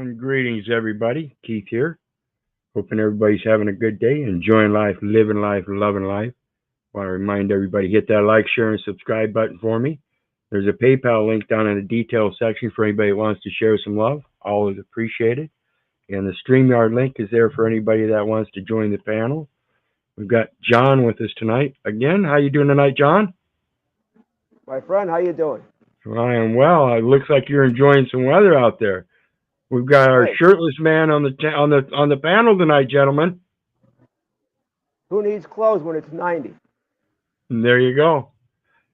And greetings, everybody. Keith here. Hoping everybody's having a good day, enjoying life, living life, loving life. Want to remind everybody, hit that like, share, and subscribe button for me. There's a PayPal link down in the details section for anybody who wants to share some love. Always appreciated. And the StreamYard link is there for anybody that wants to join the panel. We've got John with us tonight. Again, how you doing tonight, John? My friend, how you doing? Well, I am well. It looks like you're enjoying some weather out there. We've got our shirtless man on the panel tonight, gentlemen. Who needs clothes when it's 90? And there you go.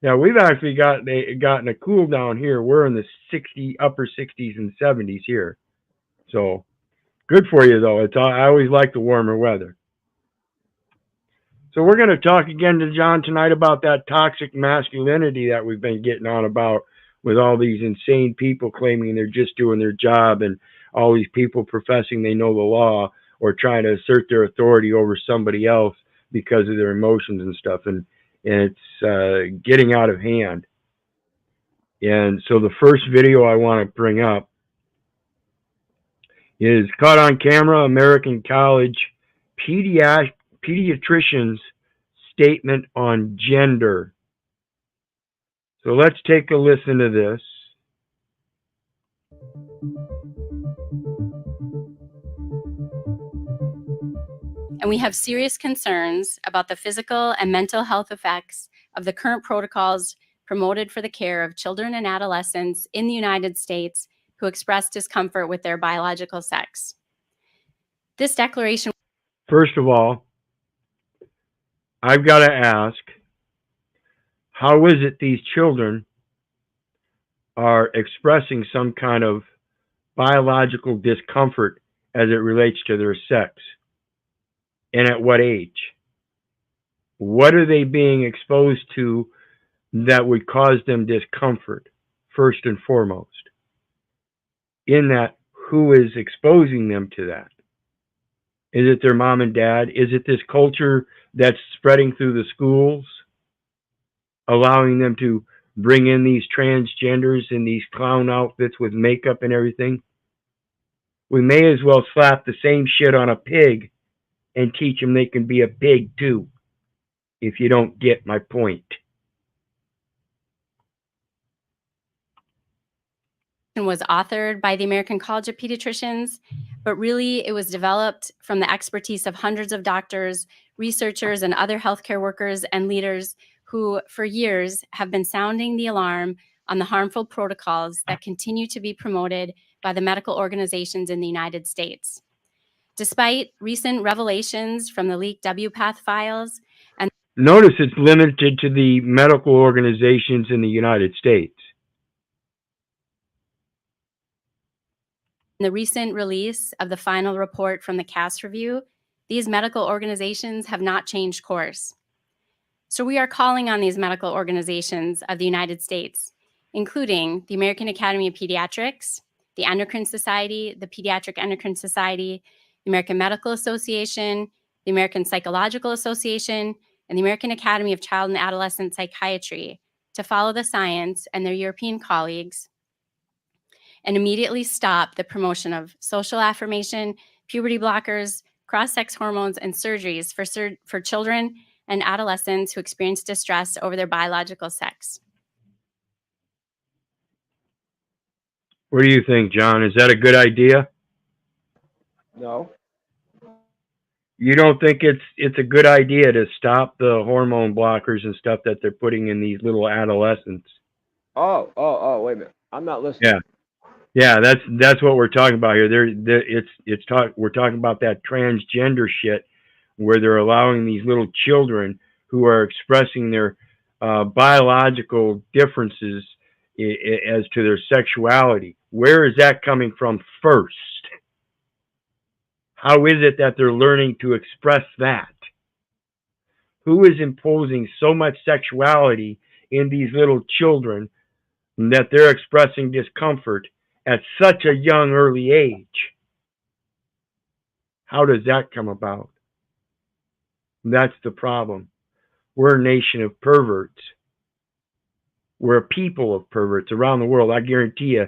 Yeah, we've actually gotten a cool down here. We're in the upper 60s and 70s here. So good for you, though. I always like the warmer weather. So we're going to talk again to John tonight about that toxic masculinity that we've been getting on about, with all these insane people claiming they're just doing their job, and all these people professing they know the law or trying to assert their authority over somebody else because of their emotions and stuff. And it's getting out of hand. And so the first video I want to bring up is caught on camera, American College Pediatrician's statement on gender. So let's take a listen to this. And we have serious concerns about the physical and mental health effects of the current protocols promoted for the care of children and adolescents in the United States who express discomfort with their biological sex. This declaration... First of all, I've got to ask, how is it these children are expressing some kind of biological discomfort as it relates to their sex? And at what age? What are they being exposed to that would cause them discomfort, first and foremost? In that, who is exposing them to that? Is it their mom and dad? Is it this culture that's spreading through the schools, allowing them to bring in these transgenders in these clown outfits with makeup and everything? We may as well slap the same shit on a pig and teach them they can be a pig too, if you don't get my point. Was authored by the American College of Pediatricians, but really it was developed from the expertise of hundreds of doctors, researchers, and other healthcare workers and leaders who for years have been sounding the alarm on the harmful protocols that continue to be promoted by the medical organizations in the United States. Despite recent revelations from the leaked W.P.A.T. files, and notice it's limited to the medical organizations in the United States. the recent release of the final report from the C.O.W.A.R.D.S review, these medical organizations have not changed course. So we are calling on these medical organizations of the United States, including the American Academy of Pediatrics, the Endocrine Society, the Pediatric Endocrine Society, the American Medical Association, the American Psychological Association, and the American Academy of Child and Adolescent Psychiatry to follow the science and their European colleagues and immediately stop the promotion of social affirmation, puberty blockers, cross-sex hormones, and surgeries for children and adolescents who experience distress over their biological sex. What do you think, John? Is that a good idea? No. You don't think it's a good idea to stop the hormone blockers and stuff that they're putting in these little adolescents? Oh, wait a minute. I'm not listening. Yeah, that's what we're talking about here. We're talking about that transgender shit where they're allowing these little children who are expressing their biological differences as to their sexuality. Where is that coming from first? How is it that they're learning to express that? Who is imposing so much sexuality in these little children that they're expressing discomfort at such a young, early age? How does that come about? That's the problem. We're a nation of perverts. We're a people of perverts around the world. I guarantee you,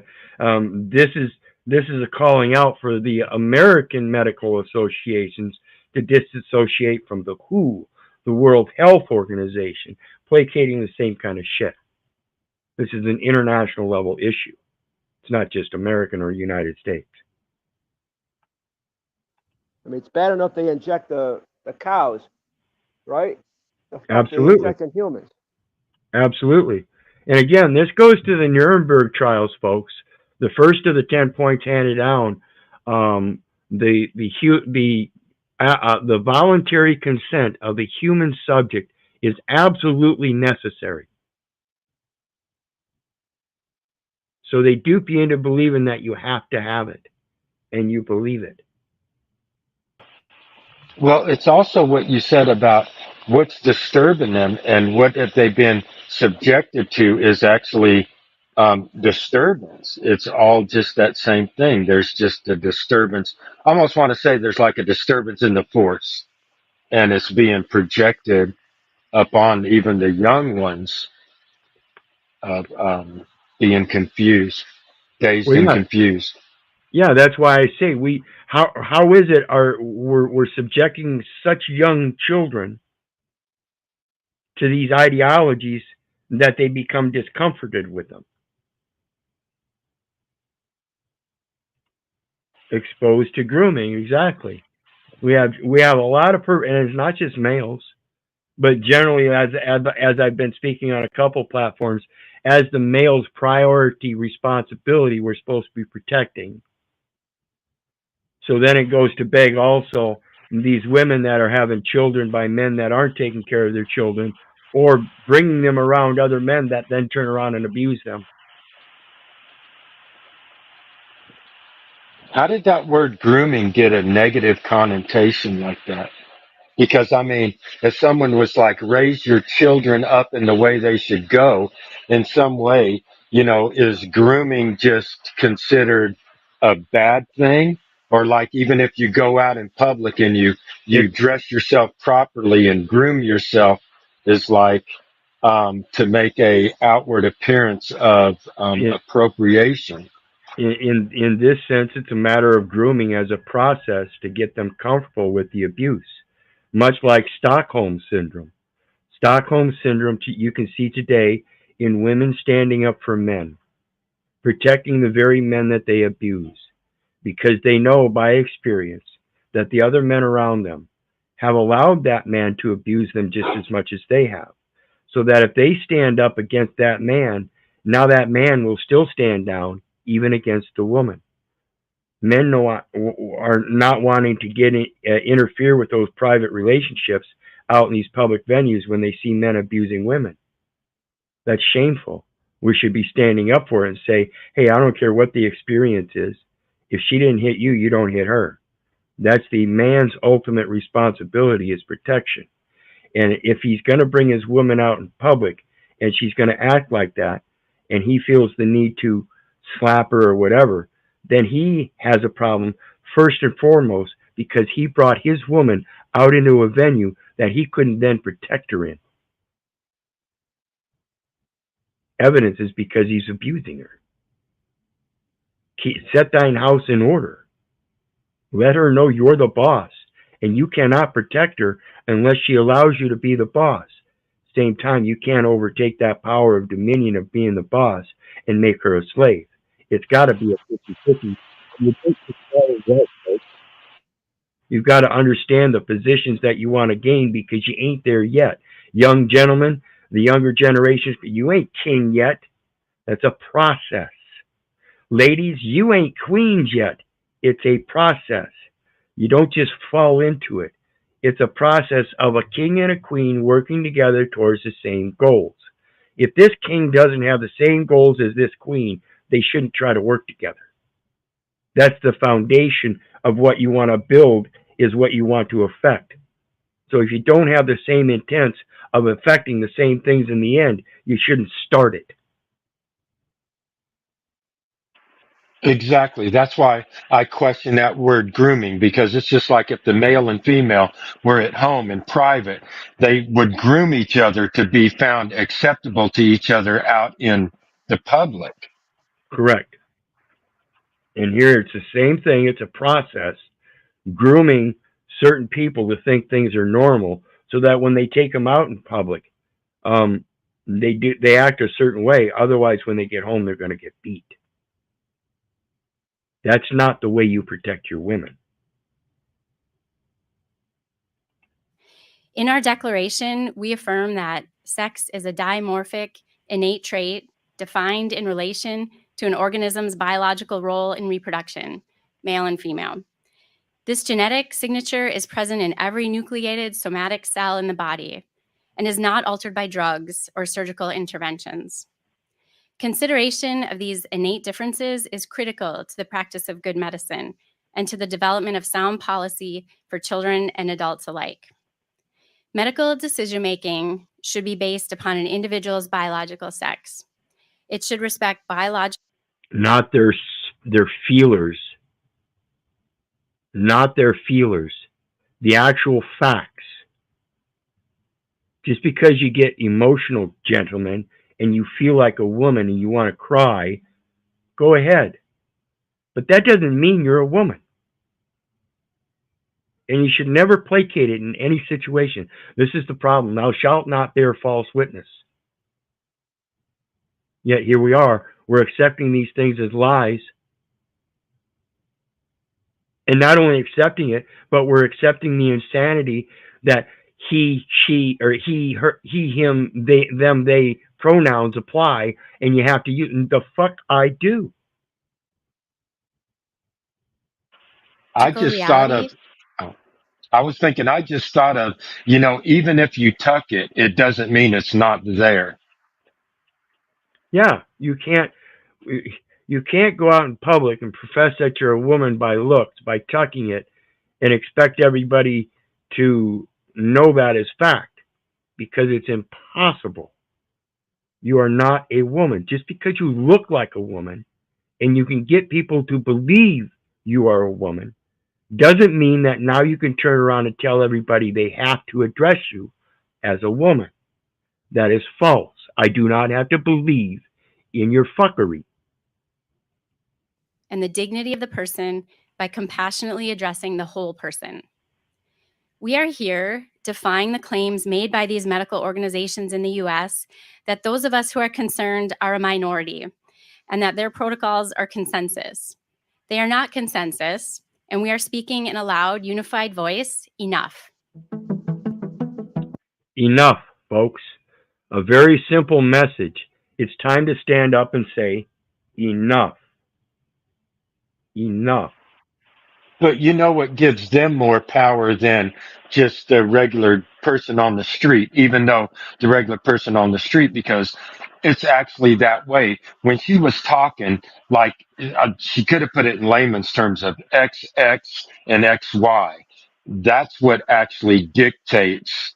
this is This is a calling out for the American medical associations to disassociate from the WHO, the World Health Organization, placating the same kind of shit. This is an international level issue. It's not just American or United States. I mean, it's bad enough they inject the cows, right? The fuck Absolutely. They inject in humans. Absolutely. And again, this goes to the Nuremberg trials, folks. The first of the 10 points handed down, the voluntary consent of the human subject is absolutely necessary. So they dupe you into believing that you have to have it, and you believe it. Well, it's also what you said about what's disturbing them and what have they been subjected to is actually disturbance. It's all just that same thing. There's just a disturbance. I almost want to say there's like a disturbance in the force, and it's being projected upon even the young ones of being confused, dazed Well, and yeah, confused. yeah. That's why I say how is it we're subjecting such young children to these ideologies that they become discomforted with them, exposed to grooming. Exactly. We have a lot of and it's not just males, but generally, as I've been speaking on a couple platforms, as the male's priority responsibility, we're supposed to be protecting. So then it goes to beg also these women that are having children by men that aren't taking care of their children, or bringing them around other men that then turn around and abuse them. How did that word grooming get a negative connotation like that? Because I mean, if someone was like, raise your children up in the way they should go, in some way, is grooming just considered a bad thing? Or like even if you go out in public and you It's dress yourself properly and groom yourself is like to make a outward appearance of appropriation. in this sense, it's a matter of grooming as a process to get them comfortable with the abuse, much like Stockholm syndrome. Stockholm syndrome you can see today in women standing up for men, protecting the very men that they abuse, because they know by experience that the other men around them have allowed that man to abuse them just as much as they have. So that if they stand up against that man, now that man will still stand down even against the woman. Men are not wanting to interfere with those private relationships out in these public venues when they see men abusing women. That's shameful. We should be standing up for it and say, hey, I don't care what the experience is. If she didn't hit you, you don't hit her. That's the man's ultimate responsibility, is protection. And if he's going to bring his woman out in public and she's going to act like that, and he feels the need to slap her or whatever, then he has a problem first and foremost because he brought his woman out into a venue that he couldn't then protect her in. Evidence is because he's abusing her. Set thine house in order. Let her know you're the boss, and you cannot protect her unless she allows you to be the boss. Same time, you can't overtake that power of dominion of being the boss and make her a slave. It's got to be a 50-50. You've got to understand the positions that you want to gain because you ain't there yet. Young gentlemen, the younger generations, you ain't king yet. That's a process. Ladies, you ain't queens yet. It's a process. You don't just fall into it. It's a process of a king and a queen working together towards the same goals. If this king doesn't have the same goals as this queen, they shouldn't try to work together. That's the foundation of what you want to build, is what you want to affect. So if you don't have the same intents of affecting the same things in the end, you shouldn't start it. Exactly. That's why I question that word grooming, because it's just like if the male and female were at home in private, they would groom each other to be found acceptable to each other out in the public. Correct. And here it's the same thing. It's a process, grooming certain people to think things are normal, so that when they take them out in public, they act a certain way. Otherwise, when they get home, they're going to get beat. That's not the way you protect your women. In our declaration, we affirm that sex is a dimorphic, innate trait defined in relation to an organism's biological role in reproduction, male and female. This genetic signature is present in every nucleated somatic cell in the body and is not altered by drugs or surgical interventions. Consideration of these innate differences is critical to the practice of good medicine and to the development of sound policy for children and adults alike. Medical decision-making should be based upon an individual's biological sex. It should respect biological... Not their feelers. Not their feelers. The actual facts. Just because you get emotional, gentlemen, and you feel like a woman and you want to cry, go ahead. But that doesn't mean you're a woman. And you should never placate it in any situation. This is the problem. Thou shalt not bear false witness. Yet here we are. We're accepting these things as lies. And not only accepting it, but we're accepting the insanity that he, she, or he, her, he, him, they, them, they pronouns apply, and you have to use the fuck I do. I just thought of, I was thinking, I just thought of, even if you tuck it, it doesn't mean it's not there. Yeah, you can't go out in public and profess that you're a woman by looks, by tucking it, and expect everybody to know that as fact, because it's impossible. You are not a woman. Just because you look like a woman and you can get people to believe you are a woman doesn't mean that now you can turn around and tell everybody they have to address you as a woman. That is false. I do not have to believe in your fuckery. And the dignity of the person by compassionately addressing the whole person. We are here defying the claims made by these medical organizations in the US that those of us who are concerned are a minority and that their protocols are consensus. They are not consensus, and we are speaking in a loud, unified voice. Enough. Enough, folks. A very simple message. It's time to stand up and say, enough. Enough. But you know what gives them more power than just the regular person on the street, even though the regular person on the street, because it's actually that way. When she was talking, like she could have put it in layman's terms of XX and XY. That's what actually dictates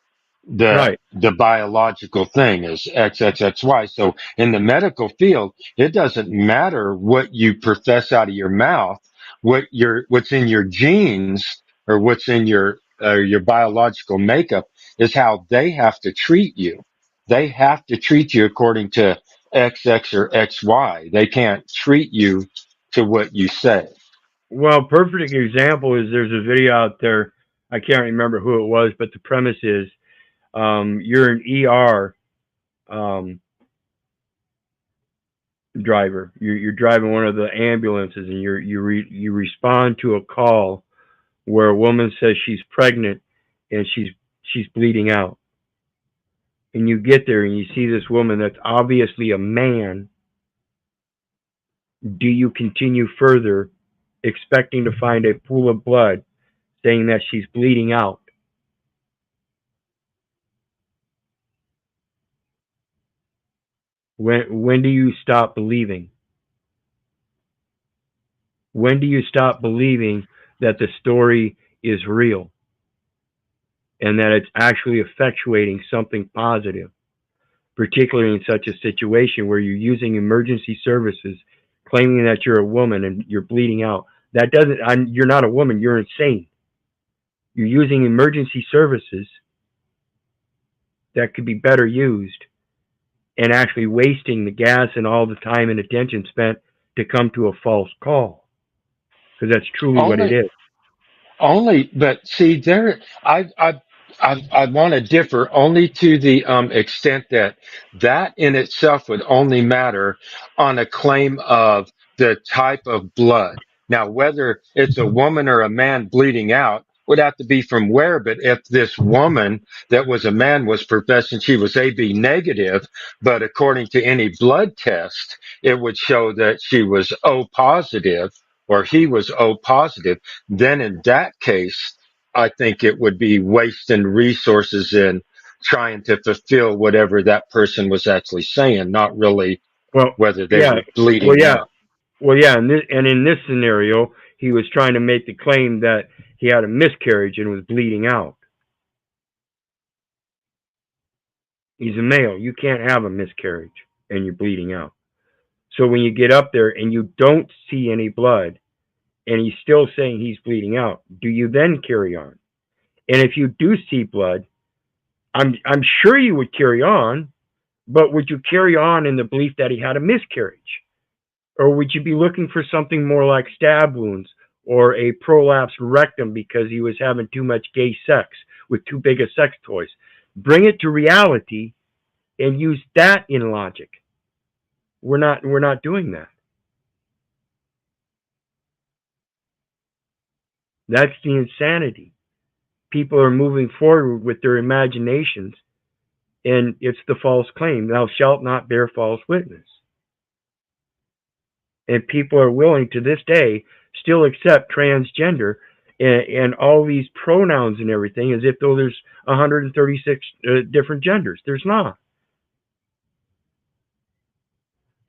Right. the biological thing is XXXY. So in the medical field, it doesn't matter what you profess out of your mouth, what's in your genes or what's in your biological makeup is how they have to treat you. They have to treat you according to XX or XY. They can't treat you to what you say. Well, perfect example is there's a video out there. I can't remember who it was, but the premise is you're an ER driver. You're driving one of the ambulances, and you respond to a call where a woman says she's pregnant and she's bleeding out. And you get there and you see this woman that's obviously a man. Do you continue further, expecting to find a pool of blood, saying that she's bleeding out? When do you stop believing? When do you stop believing that the story is real and that it's actually effectuating something positive, particularly in such a situation where you're using emergency services, claiming that you're a woman and you're bleeding out? That doesn't, you're not a woman, you're insane. You're using emergency services that could be better used and actually wasting the gas and all the time and attention spent to come to a false call. because that's truly what it is. Only, but see, I want to differ only to the extent that that in itself would only matter on a claim of the type of blood. Now, whether it's a woman or a man bleeding out would have to be from where, but if this woman that was a man was professing she was AB negative, but according to any blood test, it would show that she was O positive or he was O positive, then in that case, I think it would be wasting resources in trying to fulfill whatever that person was actually saying, not really Well, whether they yeah, were well, bleeding yeah, out. well, yeah, and in this scenario, he was trying to make the claim that he had a miscarriage and was bleeding out. He's a male. You can't have a miscarriage and you're bleeding out. So when you get up there and you don't see any blood and he's still saying he's bleeding out, do you then carry on? And if you do see blood, I'm sure you would carry on, but would you carry on in the belief that he had a miscarriage? Or would you be looking for something more like stab wounds or a prolapsed rectum because he was having too much gay sex with too big of sex toys? Bring it to reality and use that in logic. We're not doing that. That's the insanity. People are moving forward with their imaginations, and it's the false claim, thou shalt not bear false witness. And people are willing to this day still accept transgender and all these pronouns and everything as if though there's 136 different genders. There's not.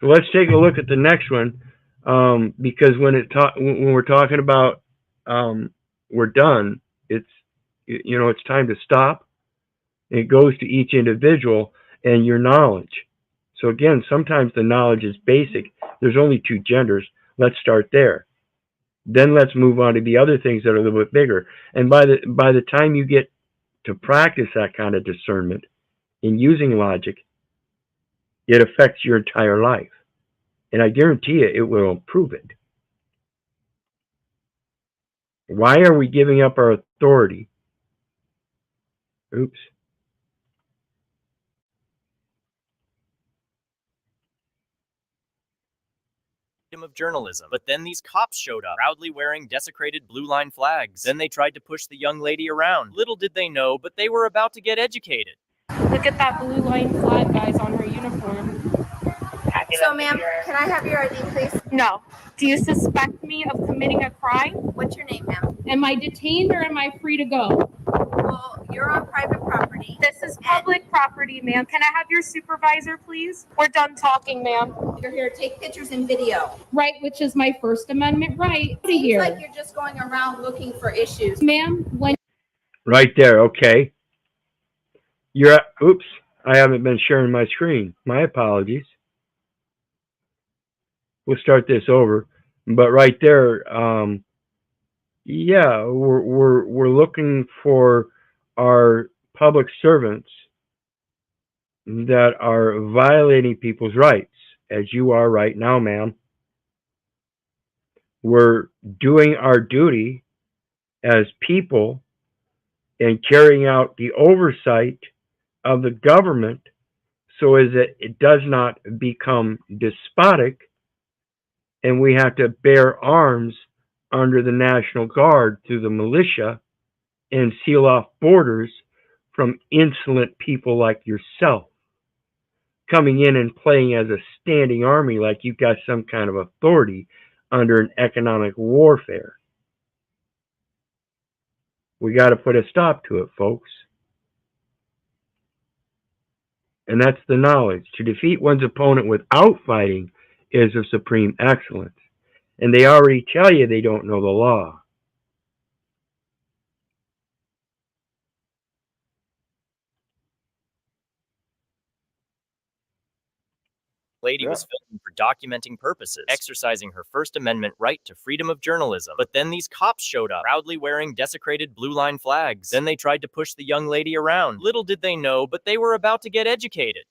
So let's take a look at the next one, because when we're talking about we're done, it's it's time to stop. It goes to each individual and your knowledge. So again, sometimes the knowledge is basic. There's only two genders. Let's start there. Then let's move on to the other things that are a little bit bigger. And by the time you get to practice that kind of discernment in using logic, it affects your entire life. And I guarantee you it will improve it. Why are we giving up our authority? Oops. Of journalism. But then these cops showed up, proudly wearing desecrated blue line flags. Then they tried to push the young lady around. Little did they know, but they were about to get educated. Look at that blue line flag, guys, on her uniform. So, ma'am, can I have your ID, please? No. Do you suspect me of committing a crime? What's your name, ma'am? Am I detained or am I free to go? Well, you're on private property. This is public property, ma'am. Can I have your supervisor, please? We're done talking, ma'am. You're here to take pictures and video. Right, which is my First Amendment right. Seems Here. like you're just going around looking for issues. Ma'am, when... Right there, okay. Oops, I haven't been sharing my screen. My apologies. We'll start this over. But right there, yeah, we're looking for our public servants that are violating people's rights, as you are right now, ma'am. We're doing our duty as people and carrying out the oversight of the government so as that it does not become despotic and we have to bear arms under the National Guard through the militia and seal off borders from insolent people like yourself coming in and playing as a standing army like you've got some kind of authority under an economic warfare. We got to put a stop to it, folks. And that's the knowledge. To defeat one's opponent without fighting is of supreme excellence. And they already tell you they don't know the law. Lady was filmed for documenting purposes, exercising her First Amendment right to freedom of journalism. But then these cops showed up, proudly wearing desecrated blue line flags. Then they tried to push the young lady around. Little did they know, but they were about to get educated.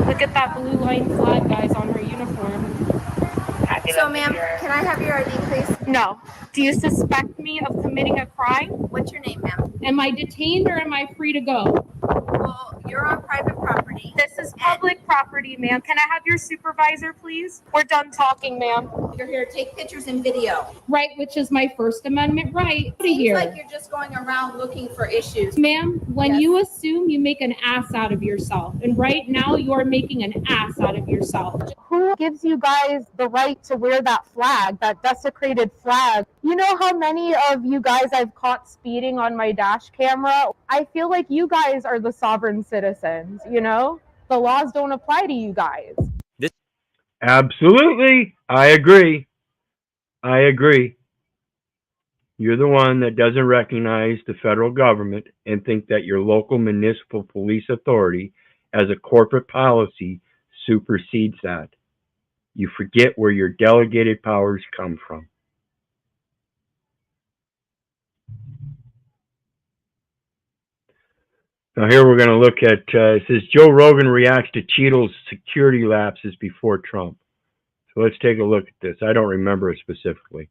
Look at that blue line flag, guys, on her uniform. So, ma'am, can I have your ID, please? No. Do you suspect me of committing a crime? What's your name, ma'am? Am I detained or am I free to go? Well, you're on private property. This is public property, ma'am. Can I have your supervisor, please? We're done talking, ma'am. You're here to take pictures and video. Right, which is my First Amendment right. Out of Seems here. like you're just going around looking for issues. Ma'am, when Yes. you assume, you make an ass out of yourself. And right now, you are making an ass out of yourself. Who gives you guys the right to wear that flag, that desecrated flag? You know how many of you guys I've caught speeding on my dash camera? I feel like you guys are the sovereign citizens, you know? The laws don't apply to you guys. Absolutely. I agree. I agree. You're the one that doesn't recognize the federal government and think that your local municipal police authority as a corporate policy supersedes that. You forget where your delegated powers come from. Now here we're going to look at, it says Joe Rogan reacts to Cheadle's security lapses before Trump. So let's take a look at this. I don't remember it specifically.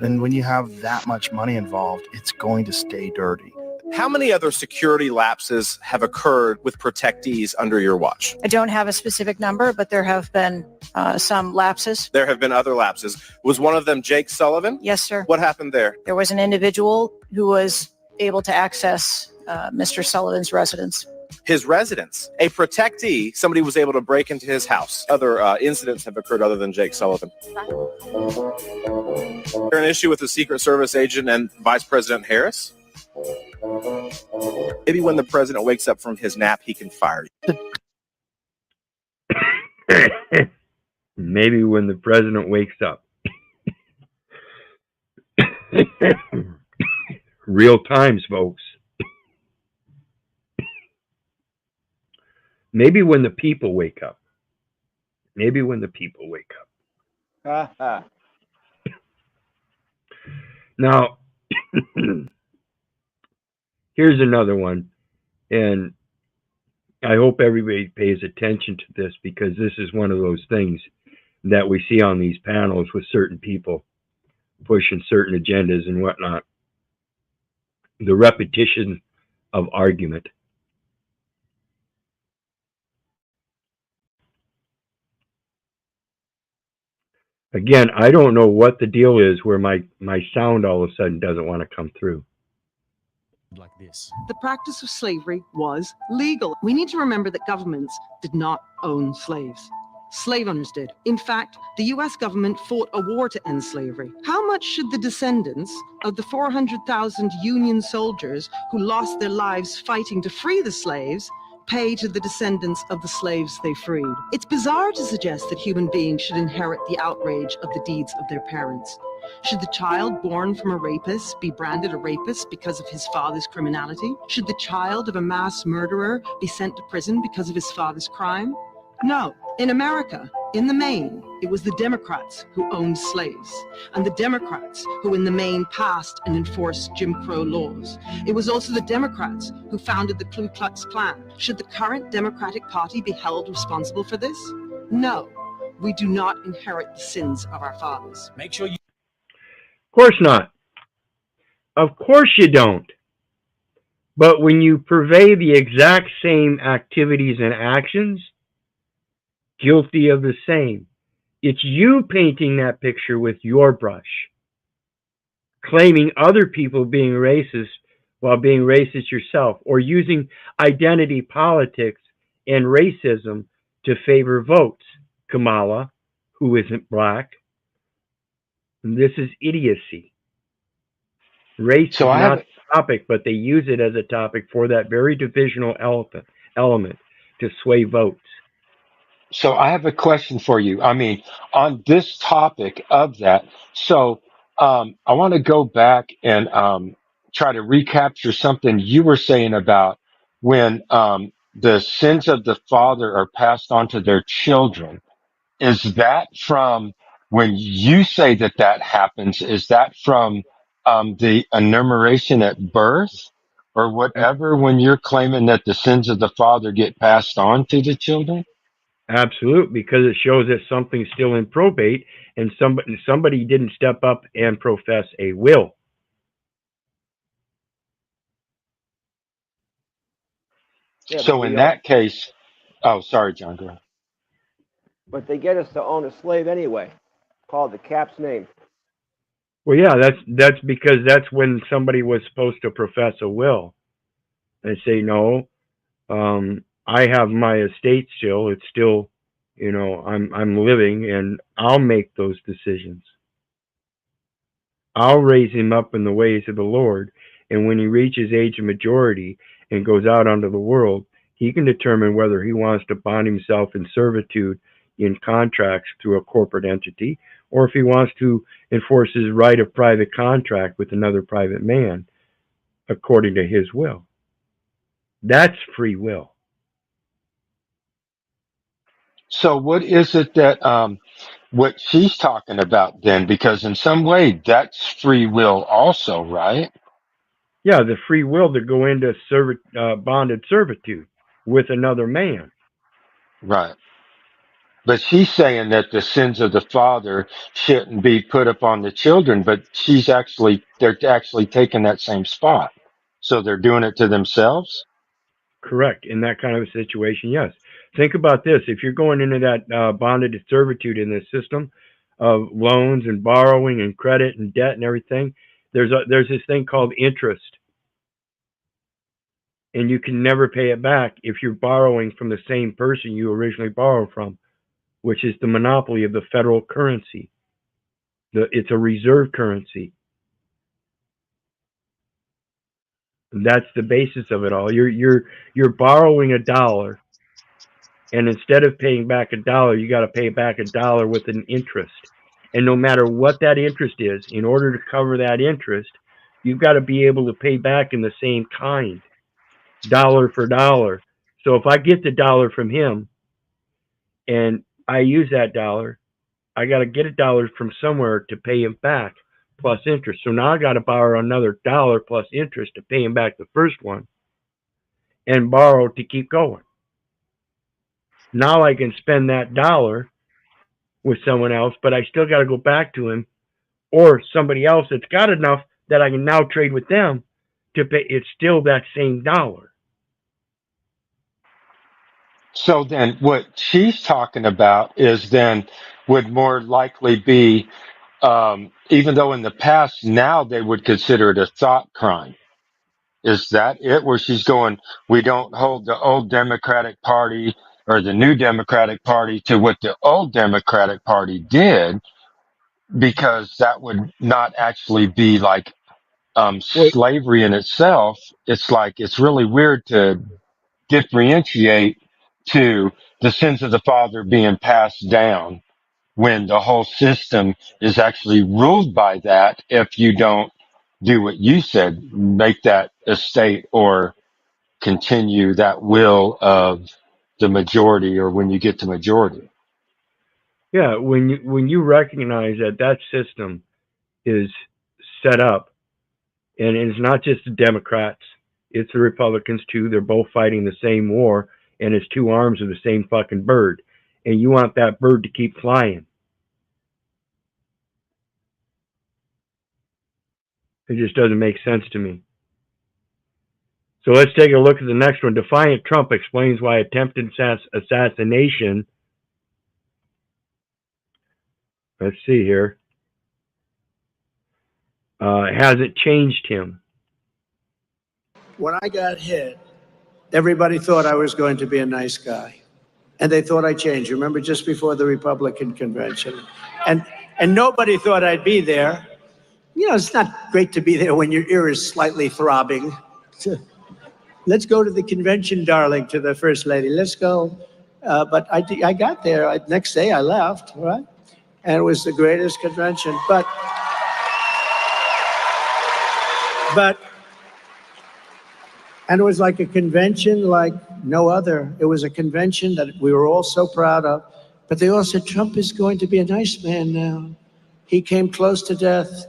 And when you have that much money involved, it's going to stay dirty. How many other security lapses have occurred with protectees under your watch? I don't have a specific number, but there have been some lapses. There have been other lapses. Was one of them Jake Sullivan? Yes, sir. What happened there? There was an individual who was able to access Mr. Sullivan's residence. His residence. A protectee, somebody was able to break into his house. Other incidents have occurred other than Jake Sullivan. Is there an issue with the Secret Service agent and Vice President Harris? Maybe when the president wakes up from his nap, he can fire you. Maybe when the president wakes up. Real times, folks. Maybe when the people wake up. Maybe when the people wake up. Now, here's another one, and I hope everybody pays attention to this because this is one of those things that we see on these panels with certain people pushing certain agendas and whatnot. The repetition of argument. Again, I don't know what the deal is where my sound all of a sudden doesn't want to come through. Like this. The practice of slavery was legal. We need to remember that governments did not own slaves. Slave owners did. In fact, the US government fought a war to end slavery. How much should the descendants of the 400,000 Union soldiers who lost their lives fighting to free the slaves pay to the descendants of the slaves they freed? It's bizarre to suggest that human beings should inherit the outrage of the deeds of their parents. Should the child born from a rapist be branded a rapist because of his father's criminality? Should the child of a mass murderer be sent to prison because of his father's crime? No. In America, in the main, it was the Democrats who owned slaves, and the Democrats who in the main passed and enforced Jim Crow laws. It was also the Democrats who founded the Ku Klux Klan. Should the current Democratic Party be held responsible for this? No. We do not inherit the sins of our fathers. Make sure you... Of course not. Of course you don't. But when you purvey the exact same activities and actions, guilty of the same, it's you painting that picture with your brush, claiming other people being racist while being racist yourself, or using identity politics and racism to favor votes. Kamala, who isn't black. And this is idiocy. Race is not a topic, but they use it as a topic for that very divisional element to sway votes. So I have a question for you. I mean, on this topic of that, so I want to go back and try to recapture something you were saying about when the sins of the father are passed on to their children. Is that from when you say that happens? Is that from the enumeration at birth, or whatever when you're claiming that the sins of the father get passed on to the children? Absolutely, because it shows that something's still in probate and somebody didn't step up and profess a will. Yeah, So in that case, oh, sorry, John, go ahead. but they get us to own a slave anyway, called the cap's name. Well, yeah, that's because that's when somebody was supposed to profess a will. They say, no, I have my estate still. It's still, you know, I'm living, and I'll make those decisions. I'll raise him up in the ways of the Lord, and when he reaches age of majority and goes out onto the world, he can determine whether he wants to bond himself in servitude in contracts through a corporate entity, or if he wants to enforce his right of private contract with another private man according to his will. That's free will. So what is it that what she's talking about then? Because in some way that's free will also, right? Yeah, the free will to go into bonded servitude with another man. Right. But she's saying that the sins of the father shouldn't be put upon the children, but they're actually taking that same spot. So they're doing it to themselves? Correct. In that kind of a situation, yes. Think about this. If you're going into that bonded servitude in this system of loans and borrowing and credit and debt and everything, there's this thing called interest. And you can never pay it back if you're borrowing from the same person you originally borrowed from, which is the monopoly of the federal currency. It's a reserve currency. And that's the basis of it all. You're borrowing $1, and instead of paying back $1, you got to pay back $1 with an interest. And no matter what that interest is, in order to cover that interest, you've got to be able to pay back in the same kind, dollar for dollar. So if I get the $1 from him and I use that $1, I got to get $1 from somewhere to pay him back plus interest. So now I got to borrow another $1 plus interest to pay him back the first one and borrow to keep going. Now I can spend that $1 with someone else, but I still got to go back to him or somebody else that's got enough that I can now trade with them to pay. It's still that same $1. So then what she's talking about is then would more likely be, even though in the past now they would consider it a thought crime. Is that it? Where she's going, we don't hold the old Democratic Party or the new Democratic Party to what the old Democratic Party did, because that would not actually be like slavery in itself. It's like, it's really weird to differentiate to the sins of the father being passed down when the whole system is actually ruled by that. If you don't do what you said, make that estate or continue that will of the majority, or when you get to majority. Yeah, when you recognize that system is set up, and it's not just the Democrats, it's the Republicans too. They're both fighting the same war, and it's two arms of the same fucking bird. And you want that bird to keep flying. It just doesn't make sense to me. So let's take a look at the next one. Defiant Trump explains why attempted assassination, let's see here, hasn't changed him. When I got hit, everybody thought I was going to be a nice guy. And they thought I changed. Remember, just before the Republican convention. And nobody thought I'd be there. You know, it's not great to be there when your ear is slightly throbbing. Let's go to the convention, darling, to the First Lady. Let's go. But I got there. Next day I left, right? And it was the greatest convention. But and it was like a convention like no other. It was a convention that we were all so proud of. But they all said, Trump is going to be a nice man now. He came close to death.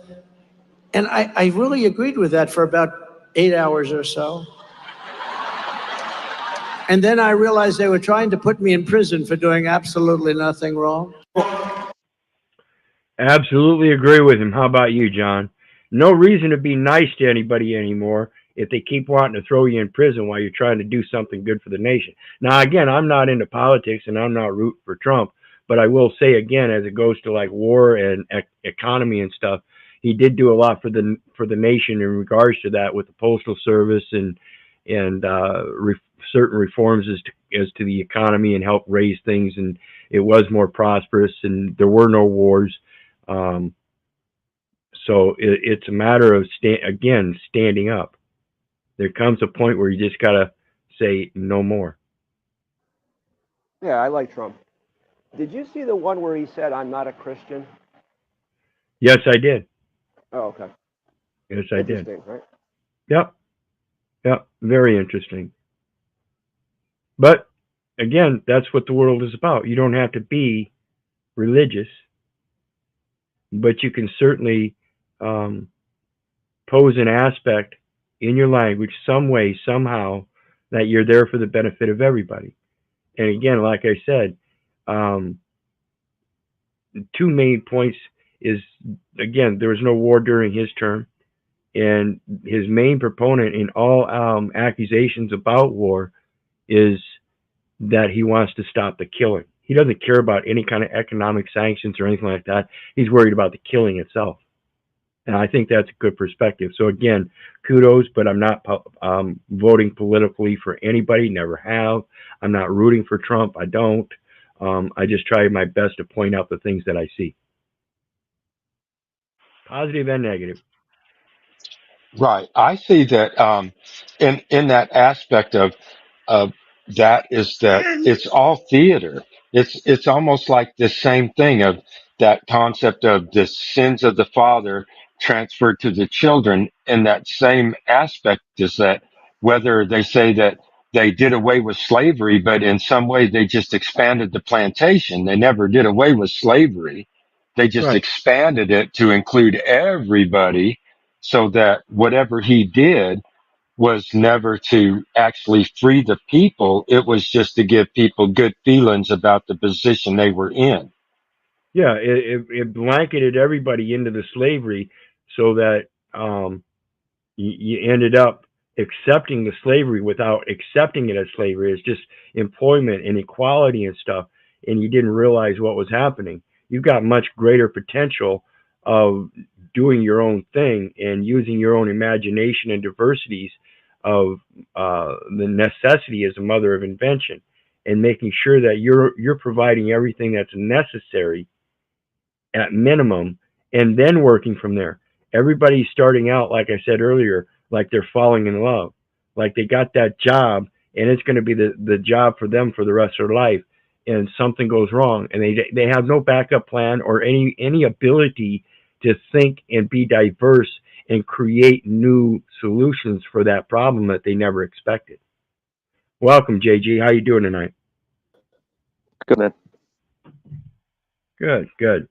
And I really agreed with that for about 8 hours or so. And then I realized they were trying to put me in prison for doing absolutely nothing wrong. Absolutely agree with him. How about you, John? No reason to be nice to anybody anymore if they keep wanting to throw you in prison while you're trying to do something good for the nation. Now, again, I'm not into politics and I'm not rooting for Trump, but I will say again, as it goes to like war and economy and stuff, he did do a lot for the nation in regards to that with the postal service and certain reforms as to the economy and help raise things, and it was more prosperous and there were no wars. So it's a matter of standing up. There comes a point where you just gotta say no more. Yeah, I like Trump. Did you see the one where he said, "I'm not a Christian"? Yes, I did. Oh, okay. Yes, I did. Interesting, right? Yep. Very interesting. But again, that's what the world is about. You don't have to be religious, but you can certainly pose an aspect in your language, some way, somehow, that you're there for the benefit of everybody. And again, like I said, two main points is, again, there was no war during his term, and his main proponent in all accusations about war is that he wants to stop the killing. He doesn't care about any kind of economic sanctions or anything like that. He's worried about the killing itself. And I think that's a good perspective. So again, kudos, but I'm not voting politically for anybody, never have. I'm not rooting for Trump. I don't. I just try my best to point out the things that I see. Positive and negative. Right. I see that in that aspect of that is that it's all theater. It's almost like the same thing of that concept of the sins of the father transferred to the children. In that same aspect is that whether they say that they did away with slavery, but in some way they just expanded the plantation. They never did away with slavery. They just expanded it to include everybody, so that whatever he did was never to actually free the people. It was just to give people good feelings about the position they were in. Yeah, it blanketed everybody into the slavery so that you ended up accepting the slavery without accepting it as slavery. It's just employment and equality and stuff, and you didn't realize what was happening. You've got much greater potential of doing your own thing and using your own imagination and diversities of the necessity as a mother of invention, and making sure that you're providing everything that's necessary at minimum, and then working from there. Everybody's starting out, like I said earlier, like they're falling in love, like they got that job and it's going to be the job for them for the rest of their life, and something goes wrong and they have no backup plan or any ability to think and be diverse and create new solutions for that problem that they never expected. Welcome, JG. How you doing tonight? Good, man. Good.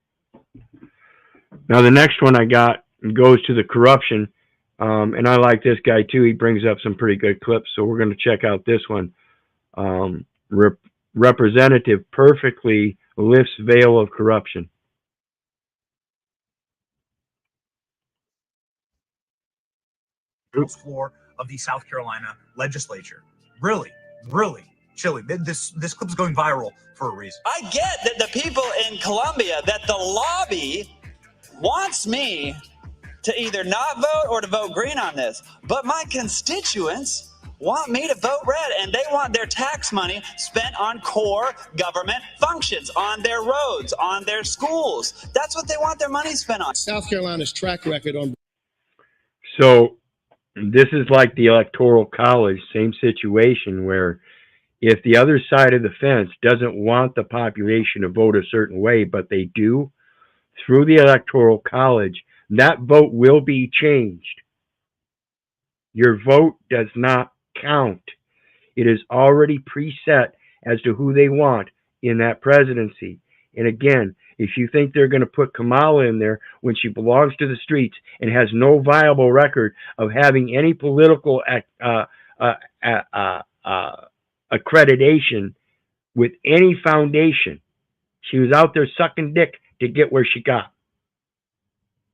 Now the next one I got goes to the corruption, and I like this guy too. He brings up some pretty good clips, so we're going to check out this one. Representative perfectly lifts veil of corruption. House floor of the South Carolina legislature. Really chilly. This clip's going viral for a reason. I get that the people in Columbia, that the lobby wants me to either not vote or to vote green on this, but my constituents want me to vote red, and they want their tax money spent on core government functions, on their roads, on their schools. That's what they want their money spent on. South Carolina's track record on. So this is like the Electoral College, same situation, where if the other side of the fence doesn't want the population to vote a certain way, but they do, through the Electoral College, that vote will be changed. Your vote does not count. It is already preset as to who they want in that presidency. And again, if you think they're going to put Kamala in there when she belongs to the streets and has no viable record of having any political accreditation with any foundation, she was out there sucking dick to get where she got.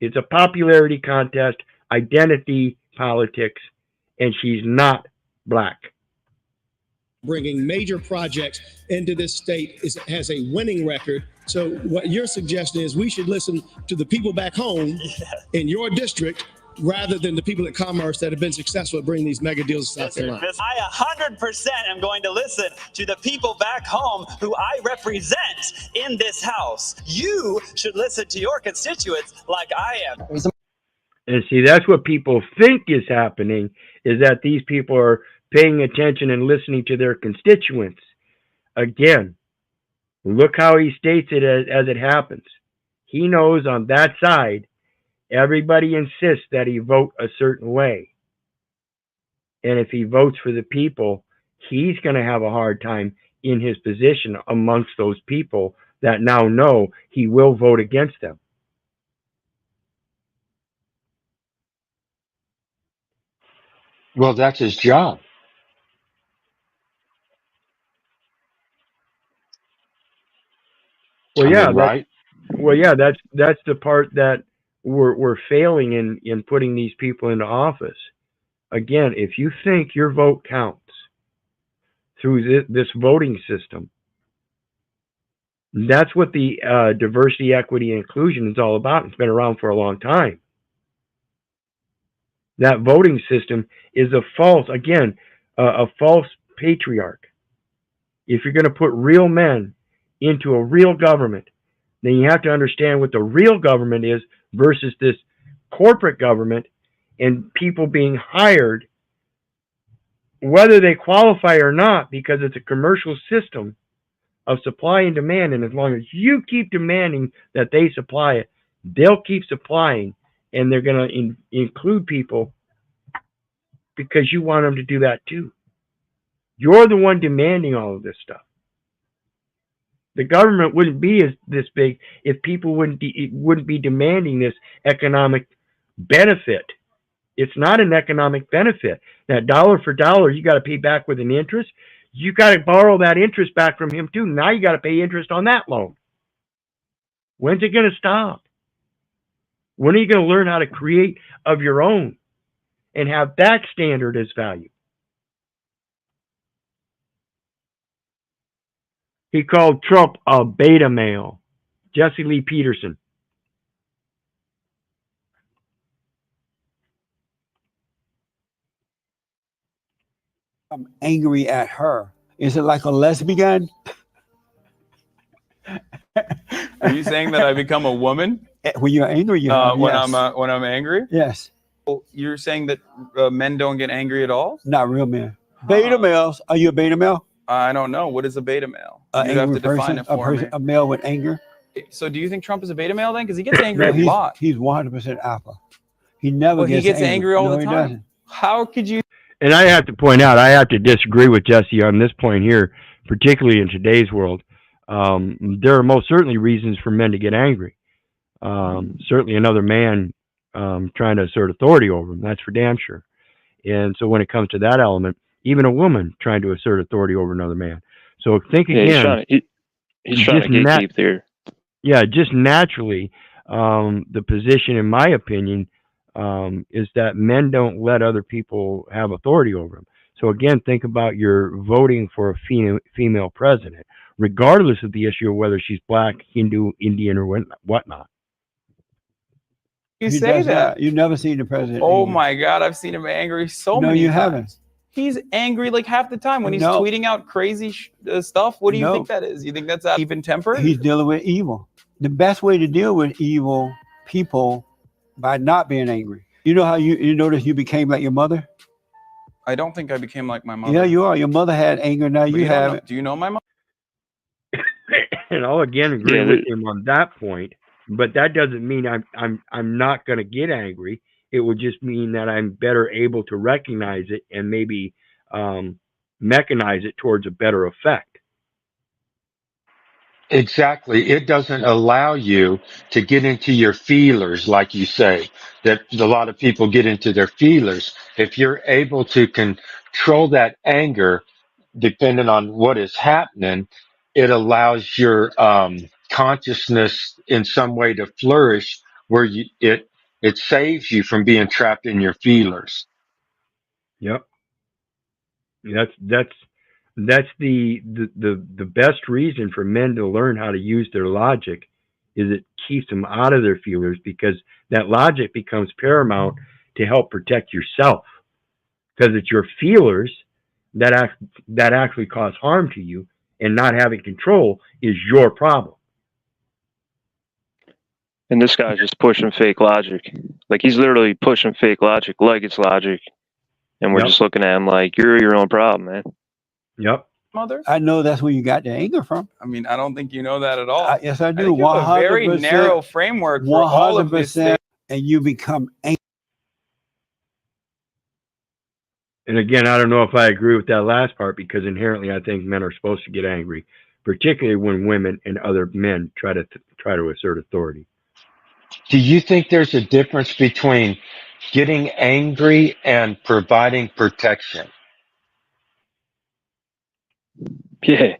It's a popularity contest, identity politics, and she's not black. Bringing major projects into this state has a winning record. So what your suggestion is, we should listen to the people back home in your district rather than the people at Commerce that have been successful at bringing these mega deals to South Carolina. I 100% am going to listen to the people back home who I represent in this House. You should listen to your constituents like I am. And see, that's what people think is happening, is that these people are paying attention and listening to their constituents. Again, look how he states it as it happens. He knows on that side, everybody insists that he vote a certain way. And if he votes for the people, he's going to have a hard time in his position amongst those people that now know he will vote against them. Well, that's his job. Well, yeah, right? Well, yeah, that's the part that we're failing in putting these people into office. Again, if you think your vote counts through this voting system, that's what the diversity, equity, and inclusion is all about. It's been around for a long time. That voting system is a false patriarch. If you're going to put real men into a real government, then you have to understand what the real government is versus this corporate government and people being hired, whether they qualify or not, because it's a commercial system of supply and demand. And as long as you keep demanding that they supply it, they'll keep supplying, and they're going to include people because you want them to do that too. You're the one demanding all of this stuff. The government wouldn't be this big if people wouldn't be demanding this economic benefit. It's not an economic benefit. That dollar for dollar, you got to pay back with an interest. You got to borrow that interest back from him too. Now you got to pay interest on that loan. When's it going to stop? When are you going to learn how to create of your own and have that standard as value? He called Trump a beta male. Jesse Lee Peterson. I'm angry at her. Is it like a lesbian? Are you saying that I become a woman When you're angry, you have, when yes. I'm angry? Yes. Well, you're saying that men don't get angry at all? Not real men. Beta males. Are you a beta male? I don't know. What is a beta male? You have to define it for me. A male with anger. So do you think Trump is a beta male then? Because he gets angry No, a lot. He's 100% alpha. He never He gets angry all the He time. doesn't. How could you? And I have to point out, I have to disagree with Jesse on this point here, particularly in today's world. There are most certainly reasons for men to get angry. Certainly another man trying to assert authority over him, that's for damn sure. And so when it comes to that element, even a woman trying to assert authority over another man. So think again. He's trying to gatekeep there. Yeah, just naturally, the position, in my opinion, is that men don't let other people have authority over them. So again, think about your voting for a female president, regardless of the issue of whether she's black, Hindu, Indian, or whatnot. You say that? You've never seen the president. Oh angry. my God, I've seen him angry so No, many you times. haven't. He's angry like half the time when he's No. tweeting out crazy stuff. What do you No. think that is? You think that's even tempered? He's dealing with evil. The best way to deal with evil people by not being angry. You know how you notice you became like your mother? I don't think I became like my mother. Yeah, you are. Your mother had anger. Now But you don't have know- it. Do you know my mom? And I'll again agree with him on that point, but that doesn't mean I'm not going to get angry. It would just mean that I'm better able to recognize it and maybe mechanize it towards a better effect. Exactly. It doesn't allow you to get into your feelers, like you say, that a lot of people get into their feelers. If you're able to control that anger, depending on what is happening, it allows your consciousness in some way to flourish where it saves you from being trapped in your feelers. Yep. That's the best reason for men to learn how to use their logic is it keeps them out of their feelers, because that logic becomes paramount to help protect yourself, because it's your feelers that actually cause harm to you, and not having control is your problem. And this guy's just pushing fake logic. Like, he's literally pushing fake logic like it's logic. And we're just looking at him like, you're your own problem, man. Yep. Mother? I know that's where you got the anger from. I mean, I don't think you know that at all. Yes, I do. I think you have a very narrow framework for all of this thing. And you become angry. And again, I don't know if I agree with that last part, because inherently I think men are supposed to get angry, particularly when women and other men try to assert authority. Do you think there's a difference between getting angry and providing protection? Yeah.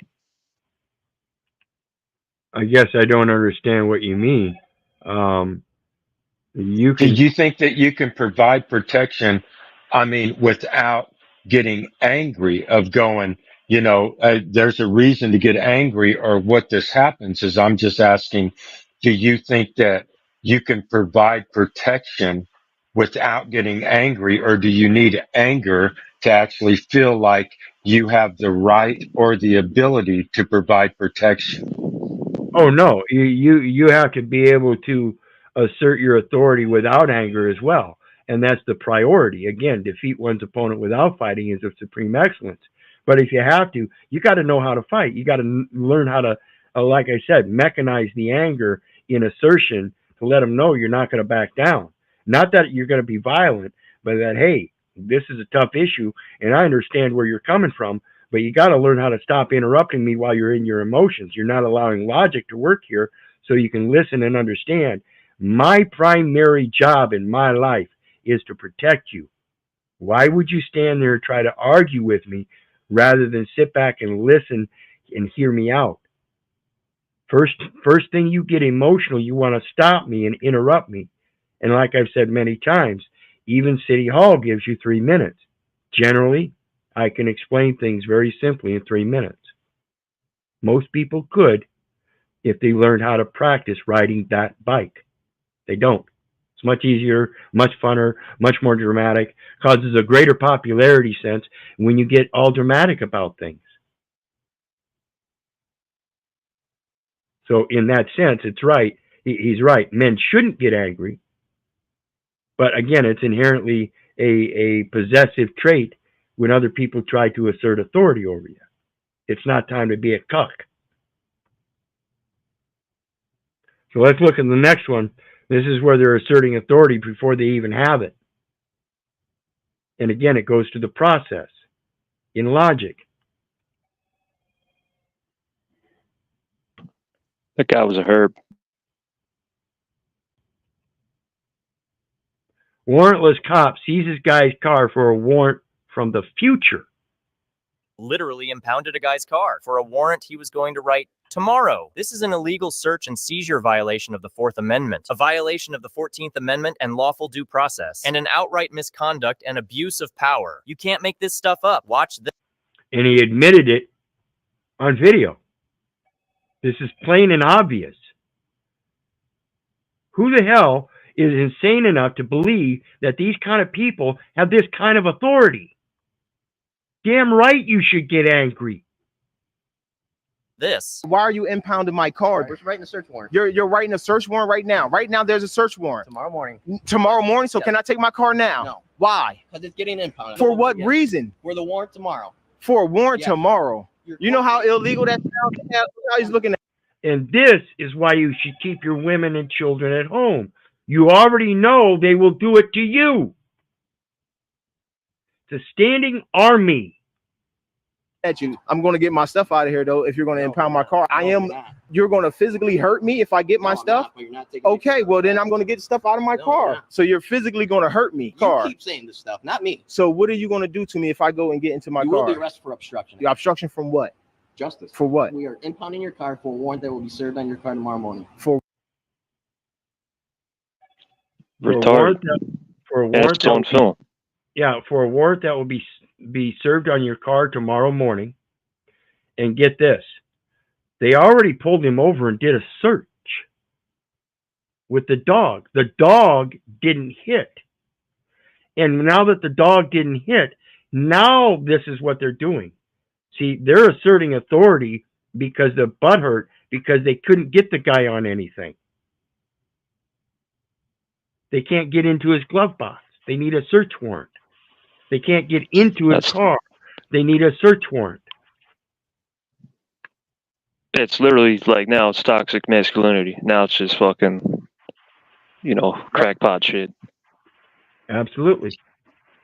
I guess I don't understand what you mean. Do you think that you can provide protection, I mean, without getting angry, of going, there's a reason to get angry, or what this happens is, I'm just asking, do you think that you can provide protection without getting angry, or do you need anger to actually feel like you have the right or the ability to provide protection? Oh no, you have to be able to assert your authority without anger as well, and that's the priority. Again, defeat one's opponent without fighting is of supreme excellence. But if you have to, you got to know how to fight. You got to learn how to, like I said, mechanize the anger in assertion to let them know you're not going to back down. Not that you're going to be violent, but that, hey, this is a tough issue, and I understand where you're coming from, but you got to learn how to stop interrupting me while you're in your emotions. You're not allowing logic to work here, so you can listen and understand. My primary job in my life is to protect you. Why would you stand there and try to argue with me rather than sit back and listen and hear me out? First thing you get emotional, you want to stop me and interrupt me. And like I've said many times, even City Hall gives you 3 minutes. Generally, I can explain things very simply in 3 minutes. Most people could if they learned how to practice riding that bike. They don't. It's much easier, much funner, much more dramatic, causes a greater popularity sense when you get all dramatic about things. So in that sense, it's right. He's right. Men shouldn't get angry. But again, it's inherently a possessive trait when other people try to assert authority over you. It's not time to be a cuck. So let's look at the next one. This is where they're asserting authority before they even have it. And again, it goes to the process in logic. That guy was a herb. Warrantless cop seizes guy's car for a warrant from the future. Literally impounded a guy's car for a warrant he was going to write tomorrow. This is an illegal search and seizure violation of the 4th Amendment, a violation of the 14th Amendment and lawful due process, and an outright misconduct and abuse of power. You can't make this stuff up. Watch this. And he admitted it on video. This is plain and obvious. Who the hell is insane enough to believe that these kind of people have this kind of authority? Damn right you should get angry. This. Why are you impounding my car? We're writing a search warrant. You're writing a search warrant right now. Right now there's a search warrant. Tomorrow morning. Tomorrow morning? So Yes. can I take my car now? No. Why? Because it's getting impounded. For what reason? For the warrant tomorrow. For a warrant Yes. tomorrow. You know how illegal that sounds? How he's looking at. And this is why you should keep your women and children at home. You already know they will do it to you. It's a standing army. At you. I'm going to get my stuff out of here, though, if you're going to impound my car. I am you're going to physically hurt me if I get my stuff? But you're not taking Okay, well then I'm going to get stuff out of my car. So you're physically going to hurt me. You keep saying this stuff, not me. So what are you going to do to me if I go and get into my You car? will be arrested for obstruction. The obstruction from what? Justice. For what? We are impounding your car for a warrant that will be served on your car tomorrow morning. For For a warrant It's on film. Yeah, for a warrant that will be served on your car tomorrow morning. And get this, they already pulled him over and did a search with the dog. The dog didn't hit. And now that the dog didn't hit, now this is what they're doing. See, they're asserting authority because they're butthurt because they couldn't get the guy on anything. They can't get into his glove box. They need a search warrant. They can't get into his car. They need a search warrant. It's literally like now it's toxic masculinity. Now it's just fucking, crackpot shit. Absolutely.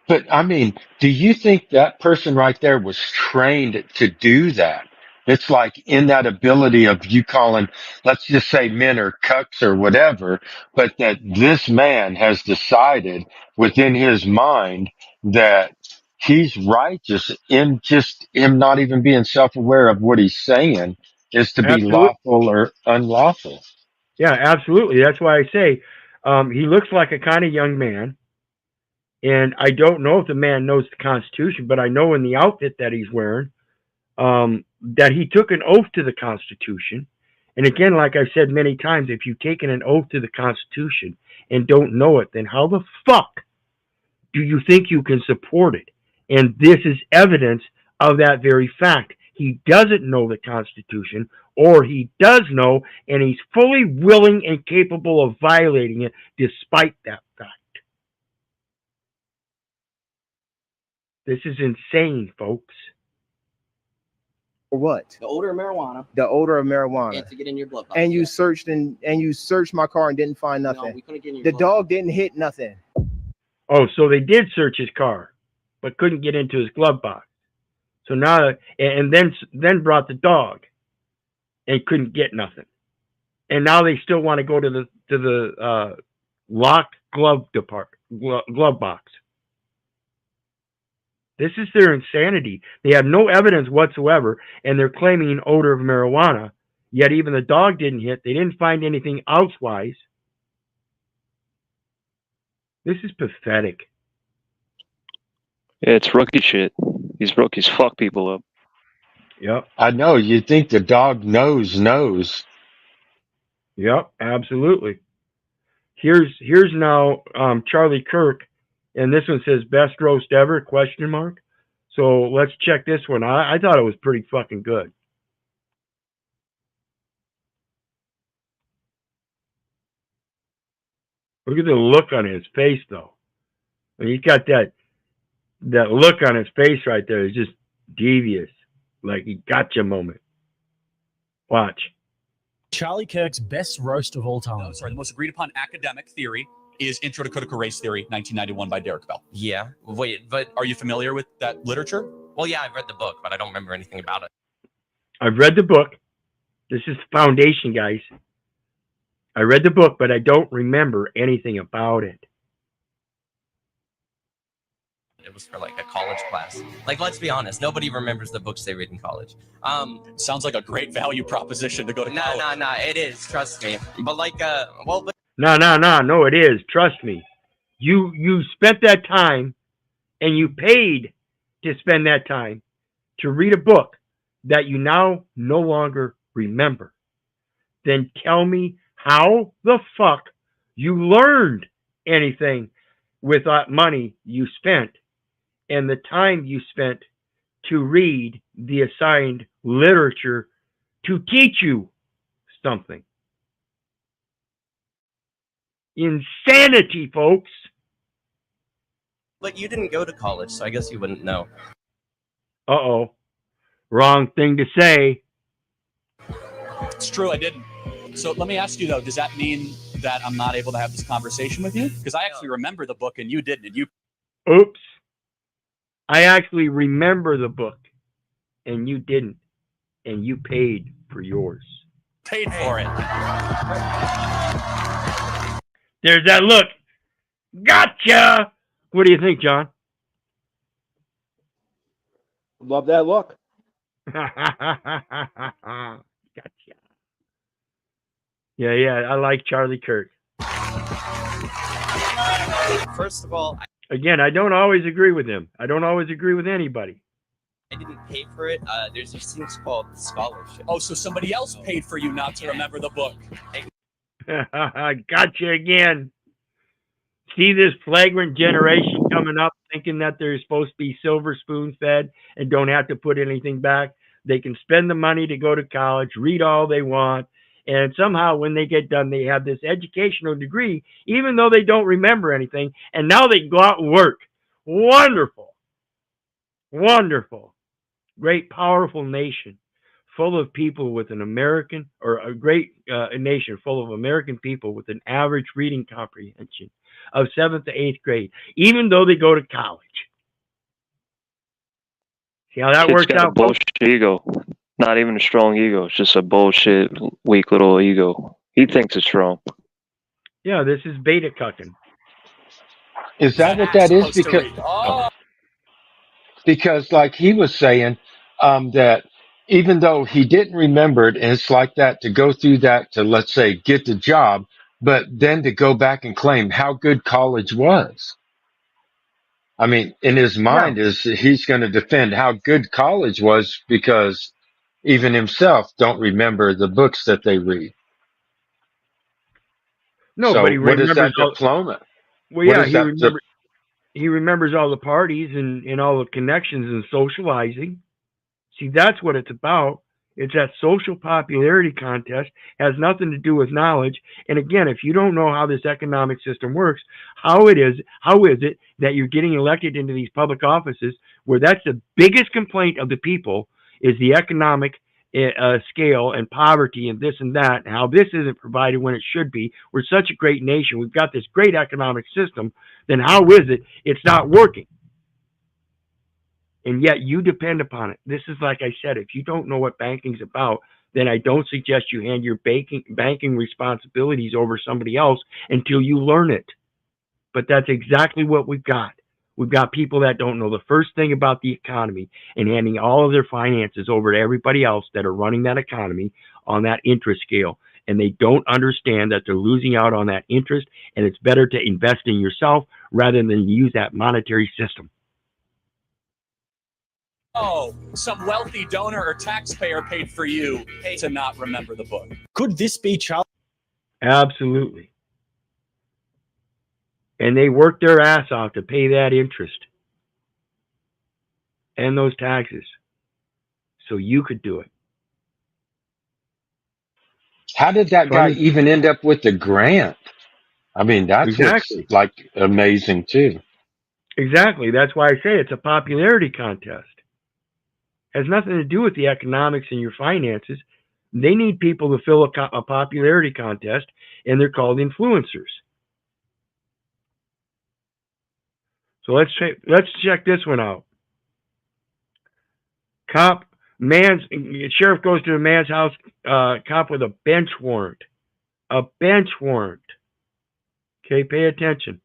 But I mean, do you think that person right there was trained to do that? It's like in that ability of you calling, let's just say men are cucks or whatever, but that this man has decided within his mind that he's righteous in just him not even being self-aware of what he's saying is to be lawful or unlawful. Yeah, absolutely. That's why I say he looks like a kind of young man. And I don't know if the man knows the Constitution, but I know in the outfit that he's wearing that he took an oath to the Constitution. And again, like I've said many times, if you've taken an oath to the Constitution and don't know it, then how the fuck do you think you can support it? And this is evidence of that very fact. He doesn't know the Constitution, or he does know, and he's fully willing and capable of violating it despite that fact. This is insane, folks. For what? The odor of marijuana. The odor of marijuana. And to get in your glove box. And you searched you searched my car and didn't find nothing. No, we couldn't get in your the glove dog didn't hit nothing. Oh, so they did search his car, but couldn't get into his glove box. So now, and then brought the dog, and couldn't get nothing. And now they still want to go to the locked glove box. This is their insanity. They have no evidence whatsoever, and they're claiming an odor of marijuana, yet even the dog didn't hit. They didn't find anything elsewise. This is pathetic. Yeah, it's rookie shit. These rookies fuck people up. Yep. I know. You think the dog knows. Yep, absolutely. Here's now Charlie Kirk. And this one says best roast ever, ? So let's check this one. I thought it was pretty fucking good. Look at the look on his face, though. And he's got that look on his face right there. It's just devious. Like he gotcha moment. Watch. Charlie Kirk's best roast of all time. The most agreed upon academic theory is Intro to Critical Race Theory, 1991 by Derek Bell. Yeah. Wait, but are you familiar with that literature? Well, yeah, I've read the book, but I don't remember anything about it. I've read the book. This is the foundation, guys. I read the book, but I don't remember anything about it. It was for like a college class. Like, let's be honest, nobody remembers the books they read in college. Sounds like a great value proposition to go to college. No, it is. Trust me. But like, No, it is. Trust me. You spent that time, and you paid to spend that time to read a book that you now no longer remember. Then tell me how the fuck you learned anything with that money you spent and the time you spent to read the assigned literature to teach you something. Insanity, folks. But you didn't go to college, so I guess you wouldn't know. Uh-oh. Wrong thing to say. It's true, I didn't. So let me ask you, though, does that mean that I'm not able to have this conversation with you? Because I actually remember the book and you didn't. And you. Oops. I actually remember the book and you didn't. And you paid for yours. paid for it. There's that look. Gotcha. What do you think, John? Love that look. Gotcha. Yeah. I like Charlie Kirk. First of all, Again, I don't always agree with him. I don't always agree with anybody. I didn't pay for it. There's these things called scholarships. Oh, so somebody else paid for you not to remember the book. Gotcha again. See this flagrant generation coming up thinking that they're supposed to be silver spoon fed and don't have to put anything back. They can spend the money to go to college, read all they want, and somehow when they get done, they have this educational degree, even though they don't remember anything, and now they can go out and work. Wonderful. Wonderful. Great, powerful nation full of people with an American, or a great nation full of American people with an average reading comprehension of 7th to 8th grade, even though they go to college. See how that Kid's works got a out, folks? bullshit ego. Not even a strong ego. It's just a bullshit, weak little ego. He thinks it's strong. Yeah, this is beta cucking. Is that what that is? Because like he was saying, that even though he didn't remember it, and it's like that to go through that to, let's say, get the job, but then to go back and claim how good college was. I mean, in his mind is he's going to defend how good college was because even himself don't remember the books that they read. No, So but he what is remembers that diploma? Well, yeah, he remembers all the parties and all the connections and socializing. See, that's what it's about. It's that social popularity contest. Has nothing to do with knowledge. And again, if you don't know how this economic system works, how is it that you're getting elected into these public offices where that's the biggest complaint of the people is the economic scale and poverty and this and that, and how this isn't provided when it should be. We're such a great nation. We've got this great economic system. Then how is it it's not working? And yet you depend upon it. This is like I said, if you don't know what banking's about, then I don't suggest you hand your banking responsibilities over somebody else until you learn it. But that's exactly what we've got. We've got people that don't know the first thing about the economy and handing all of their finances over to everybody else that are running that economy on that interest scale. And they don't understand that they're losing out on that interest, and it's better to invest in yourself rather than use that monetary system. Oh, some wealthy donor or taxpayer paid for you to not remember the book. Could this be child? Absolutely. And they work their ass off to pay that interest and those taxes so you could do it. How did that guy even end up with the grant? I mean, that's what's like amazing too. Exactly. That's why I say it's a popularity contest. Has nothing to do with the economics and your finances. They need people to fill a popularity contest, and they're called influencers. So let's check this one out. Sheriff goes to a man's house, cop with a bench warrant. A bench warrant. Okay, pay attention.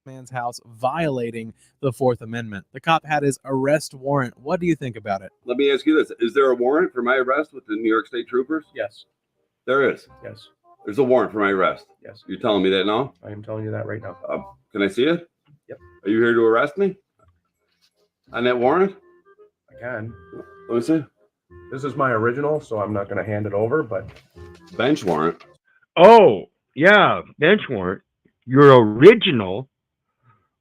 Man's house violating the Fourth Amendment. The cop had his arrest warrant. What do you think about it? Let me ask you this. Is there a warrant for my arrest with the New York State Troopers? Yes. There is? Yes. There's a warrant for my arrest? Yes. You're telling me that now? I am telling you that right now. Can I see it? Yep. Are you here to arrest me? On that warrant? I can. Let me see. This is my original, so I'm not going to hand it over, but... Bench warrant? Oh, yeah, bench warrant. Your original...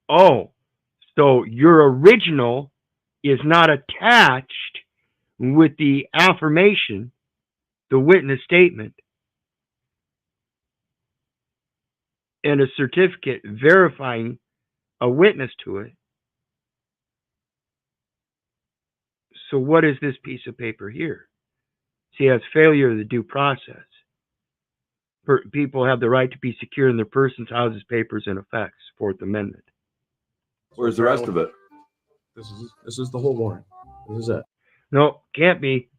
Oh, so your original is not attached with the affirmation, the witness statement, and a certificate verifying a witness to it. So what is this piece of paper here? See, it's failure of the due process. People have the right to be secure in their persons, houses, papers, and effects. Fourth Amendment. Where's the rest of it? This is the whole warrant. This is it. No, can't be.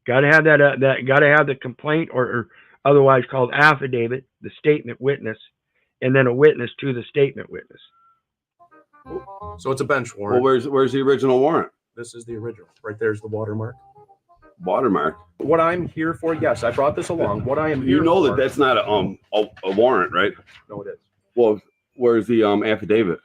Got to have that. Got to have the complaint, or otherwise called affidavit, the statement witness, and then a witness to the statement witness. So it's a bench warrant. Well, where's the original warrant? This is the original. Right there's the watermark. Watermark. What I'm here for, yes, I brought this along. What I am here You know for, that that's not a warrant, right? No, it is. Well, where's the affidavit?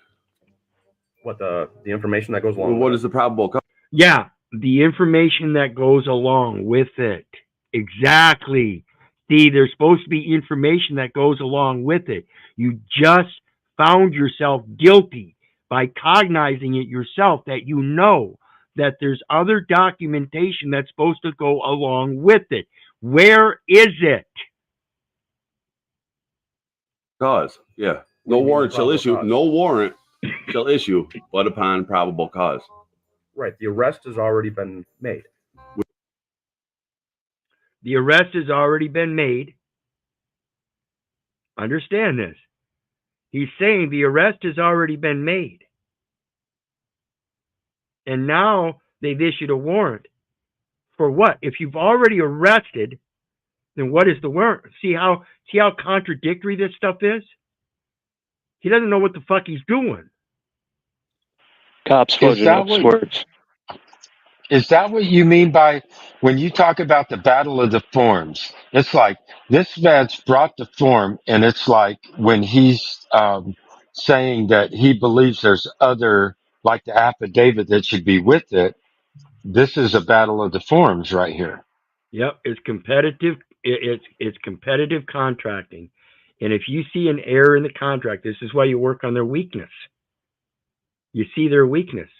What the information that goes along? Well, what is the probable cause? Yeah, the information that goes along with it. Exactly. See, there's supposed to be information that goes along with it. You just found yourself guilty by cognizing it yourself, that you know that there's other documentation that's supposed to go along with it. Where is it? Cause, yeah. No warrant shall issue. No warrant shall issue, but upon probable cause. Right. The arrest has already been made. The arrest has already been made. Understand this. He's saying the arrest has already been made. And now they've issued a warrant. For what? If you've already arrested, then what is the warrant? See how contradictory this stuff is? He doesn't know what the fuck he's doing. Cops fudging up squirts. Is that what you mean by when you talk about the battle of the forms? It's like this man's brought the form, and it's like when he's saying that he believes there's other, like the affidavit that should be with it. This is a battle of the forms right here. Yep, it's competitive. It's competitive contracting, and if you see an error in the contract, this is why you work on their weakness. You see their weakness.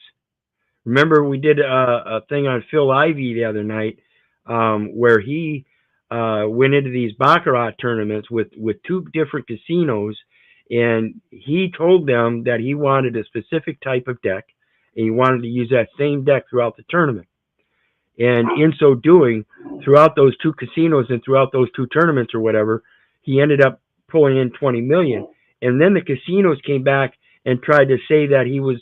Remember, we did a thing on Phil Ivey the other night where he went into these Baccarat tournaments with 2 different casinos, and he told them that he wanted a specific type of deck, and he wanted to use that same deck throughout the tournament. And in so doing, throughout those 2 casinos and throughout those 2 tournaments or whatever, he ended up pulling in $20 million. And then the casinos came back and tried to say that he was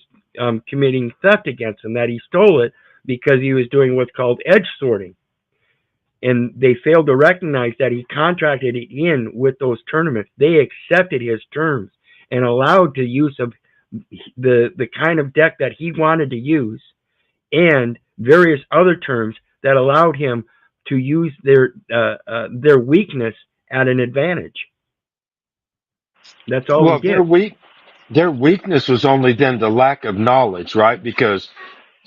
committing theft against him, that he stole it because he was doing what's called edge sorting. And they failed to recognize that he contracted it in with those tournaments. They accepted his terms and allowed the use of the kind of deck that he wanted to use, and various other terms that allowed him to use their weakness at an advantage. That's all Well, he did. Their weakness was only then the lack of knowledge, right? Because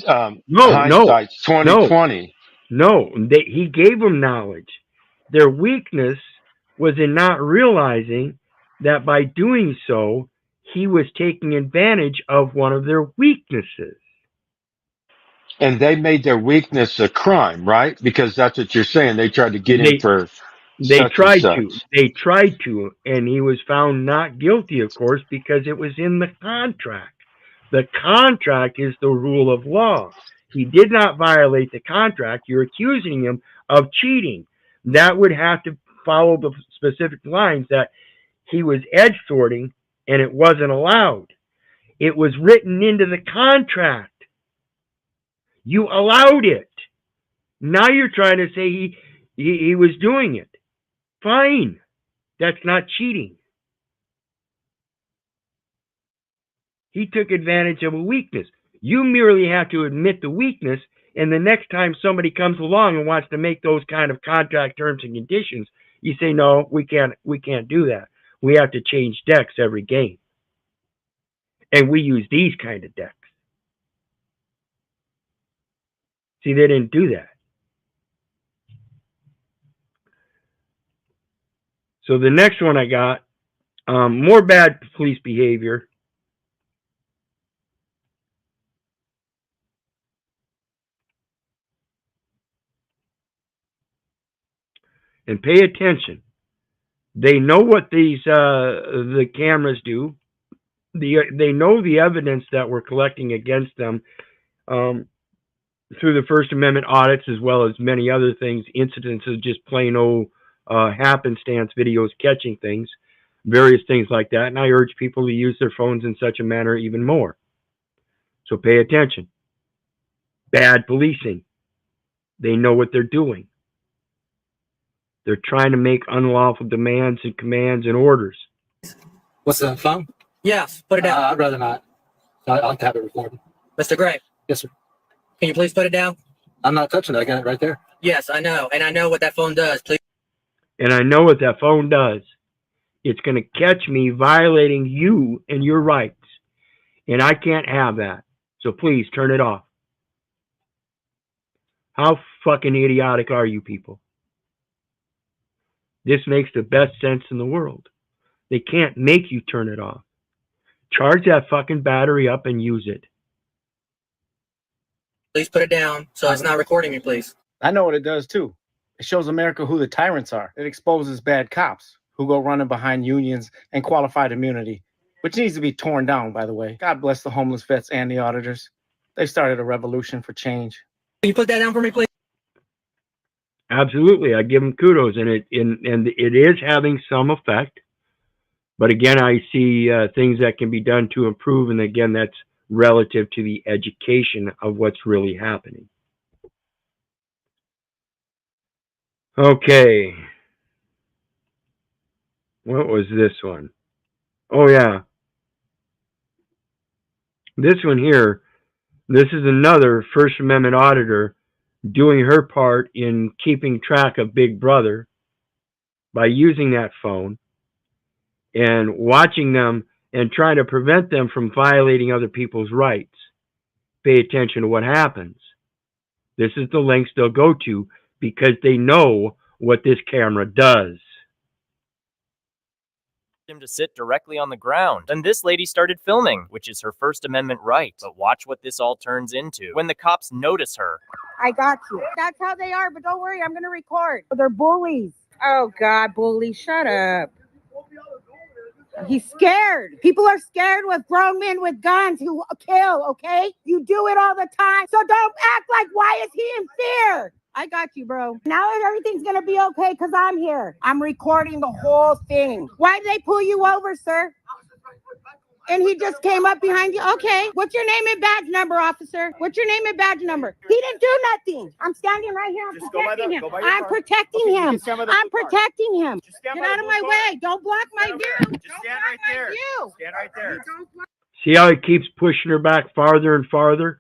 hindsight's 2020. No, he gave them knowledge. Their weakness was in not realizing that by doing so, he was taking advantage of one of their weaknesses. And they made their weakness a crime, right? Because that's what you're saying. They tried to get him for They tried to, and he was found not guilty, of course, because it was in the contract. The contract is the rule of law. He did not violate the contract. You're accusing him of cheating. That would have to follow the specific lines that he was edge sorting and it wasn't allowed. It was written into the contract. You allowed it. Now you're trying to say he was doing it. Fine. That's not cheating. He took advantage of a weakness. You merely have to admit the weakness, and the next time somebody comes along and wants to make those kind of contract terms and conditions, you say, no, we can't do that. We have to change decks every game. And we use these kind of decks. See, they didn't do that. So the next one I got, more bad police behavior. And pay attention. They know what the cameras do. They know the evidence that we're collecting against them through the First Amendment audits, as well as many other things, incidents of just plain old happenstance videos catching things, various things like that. And I urge people to use their phones in such a manner even more. So pay attention. Bad policing. They know what they're doing. They're trying to make unlawful demands and commands and orders. What's the phone? Yes, put it down. I'd rather not. I'd like to have it recorded. Mr. Gray. Yes, sir. Can you please put it down? I'm not touching it. I got it right there. Yes, I know. And I know what that phone does. Please. And I know what that phone does. It's going to catch me violating you and your rights. And I can't have that. So please turn it off. How fucking idiotic are you people? This makes the best sense in the world. They can't make you turn it off. Charge that fucking battery up and use it. Please put it down so it's not recording me, please. I know what it does too. It shows America who the tyrants are. It exposes bad cops who go running behind unions and qualified immunity, which needs to be torn down, by the way. God bless the homeless vets and the auditors. They started a revolution for change. Can you put that down for me, please? Absolutely, I give them kudos, and it is having some effect. But again, I see things that can be done to improve, and again, that's relative to the education of what's really happening. Okay. What was this one? Oh, yeah. This one here, this is another First Amendment auditor doing her part in keeping track of Big Brother by using that phone and watching them and trying to prevent them from violating other people's rights. Pay attention to what happens. This is the lengths they'll go to because they know what this camera does. Him to sit directly on the ground. Then this lady started filming, which is her First Amendment right. But watch what this all turns into when the cops notice her. I got you. That's how they are, but don't worry, I'm going to record. They're bullies. Oh, God, bullies, shut up. He's scared. People are scared with grown men with guns who kill, okay? You do it all the time, so don't act like, why is he in fear? I got you, bro. Now everything's going to be okay because I'm here. I'm recording the whole thing. Why did they pull you over, sir? And he just came up behind you. Okay. What's your name and badge number, officer? What's your name and badge number? He didn't do nothing. I'm standing right here. I'm protecting him. I'm protecting him. I'm protecting him. Get out of my way. Don't block my view. Just stand right there. Stand right there. See how he keeps pushing her back farther and farther?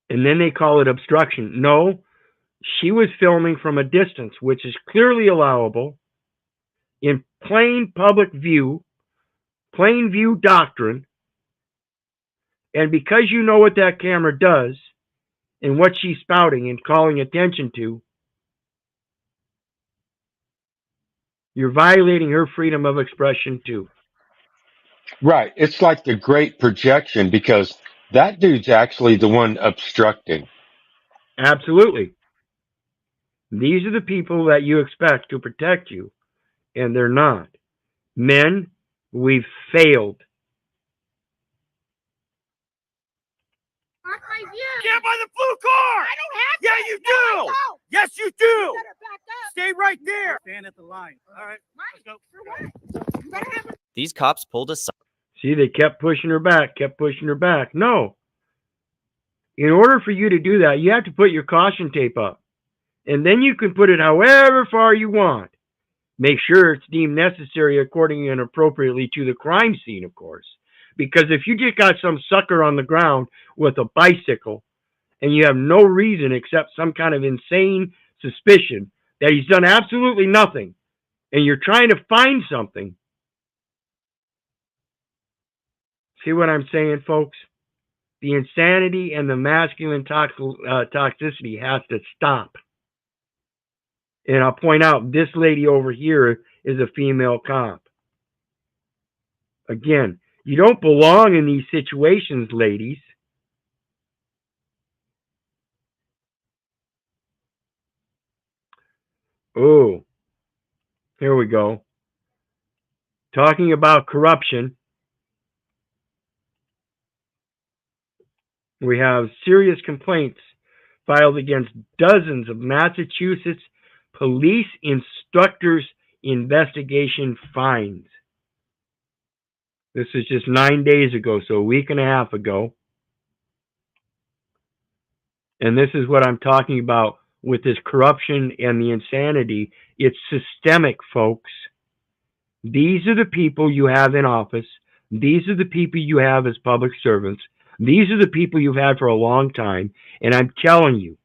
And then they call it obstruction. No, she was filming from a distance, which is clearly allowable in plain public view, plain view doctrine. And because you know what that camera does and what she's spouting and calling attention to, you're violating her freedom of expression too. Right. It's like the great projection because that dude's actually the one obstructing. Absolutely. These are the people that you expect to protect you, and they're not. Men, we've failed. Stand by the blue car! I don't have to. Yeah, you do! Yes, you do! Stay right there! Stand at the line. All right, let's go. These cops pulled aside. See, they kept pushing her back, kept pushing her back. No. In order for you to do that, you have to put your caution tape up. And then you can put it however far you want. Make sure it's deemed necessary according and appropriately to the crime scene, of course. Because if you just got some sucker on the ground with a bicycle and you have no reason except some kind of insane suspicion that he's done absolutely nothing and you're trying to find something. See what I'm saying, folks? The insanity and the masculine toxicity has to stop. And I'll point out, this lady over here is a female cop. Again, you don't belong in these situations, ladies. Oh, here we go. Talking about corruption. We have serious complaints filed against dozens of Massachusetts police instructors' investigation finds. This is just 9 days ago, so a week and a half ago. And this is what I'm talking about with this corruption and the insanity. It's systemic, folks. These are the people you have in office. These are the people you have as public servants. These are the people you've had for a long time. And I'm telling you,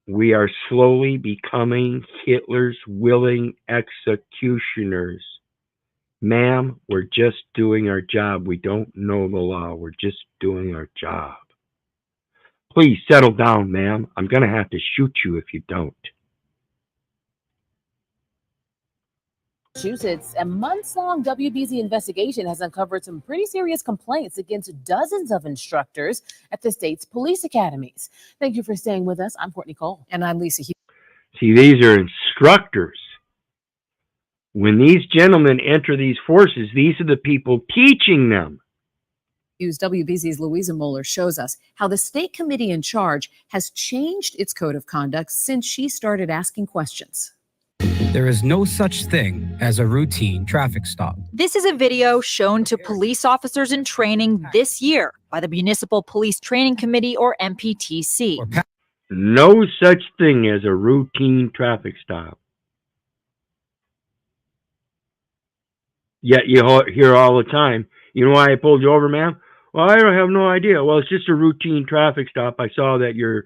we are slowly becoming Hitler's willing executioners. Ma'am, we're just doing our job. We don't know the law. We're just doing our job. Please settle down, ma'am. I'm going to have to shoot you if you don't. Massachusetts, a months-long WBZ investigation has uncovered some pretty serious complaints against dozens of instructors at the state's police academies. Thank you for staying with us. I'm Courtney Cole. And I'm Lisa Hughes. See, these are instructors. When these gentlemen enter these forces, these are the people teaching them. WBZ's Louisa Moeller shows us how the state committee in charge has changed its code of conduct since she started asking questions. There is no such thing as a routine traffic stop. This is a video shown to police officers in training this year by the Municipal Police Training Committee, or MPTC. No such thing as a routine traffic stop. Yet you hear all the time, you know why I pulled you over, ma'am? Well, I don't have no idea. Well, it's just a routine traffic stop. I saw that your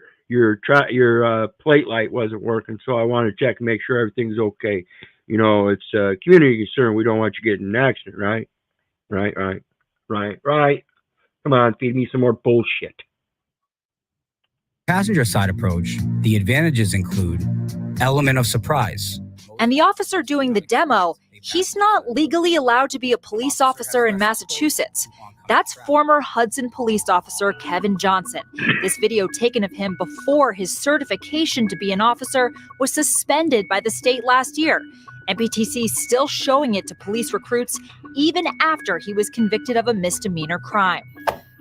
plate light wasn't working, so I want to check and make sure everything's okay. You know, it's a community concern. We don't want you getting in an accident, right? Right. Come on, feed me some more bullshit. Passenger side approach, the advantages include element of surprise. And the officer doing the demo, he's not legally allowed to be a police officer in Massachusetts. That's former Hudson police officer Kevin Johnson. This video taken of him before his certification to be an officer was suspended by the state last year. MPTC still showing it to police recruits even after he was convicted of a misdemeanor crime.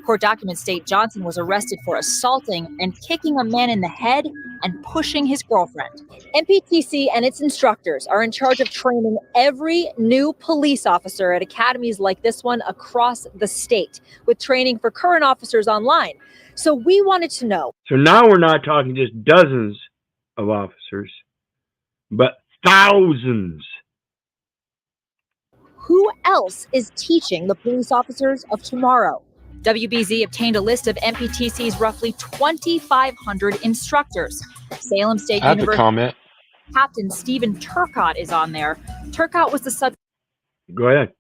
Court documents state Johnson was arrested for assaulting and kicking a man in the head and pushing his girlfriend. MPTC and its instructors are in charge of training every new police officer at academies like this one across the state, with training for current officers online. So we wanted to know. So now we're not talking just dozens of officers, but thousands. Who else is teaching the police officers of tomorrow? WBZ obtained a list of MPTC's roughly 2,500 instructors. Salem State University comment. Captain Stephen Turcotte is on there. Turcotte was the subject. Go ahead.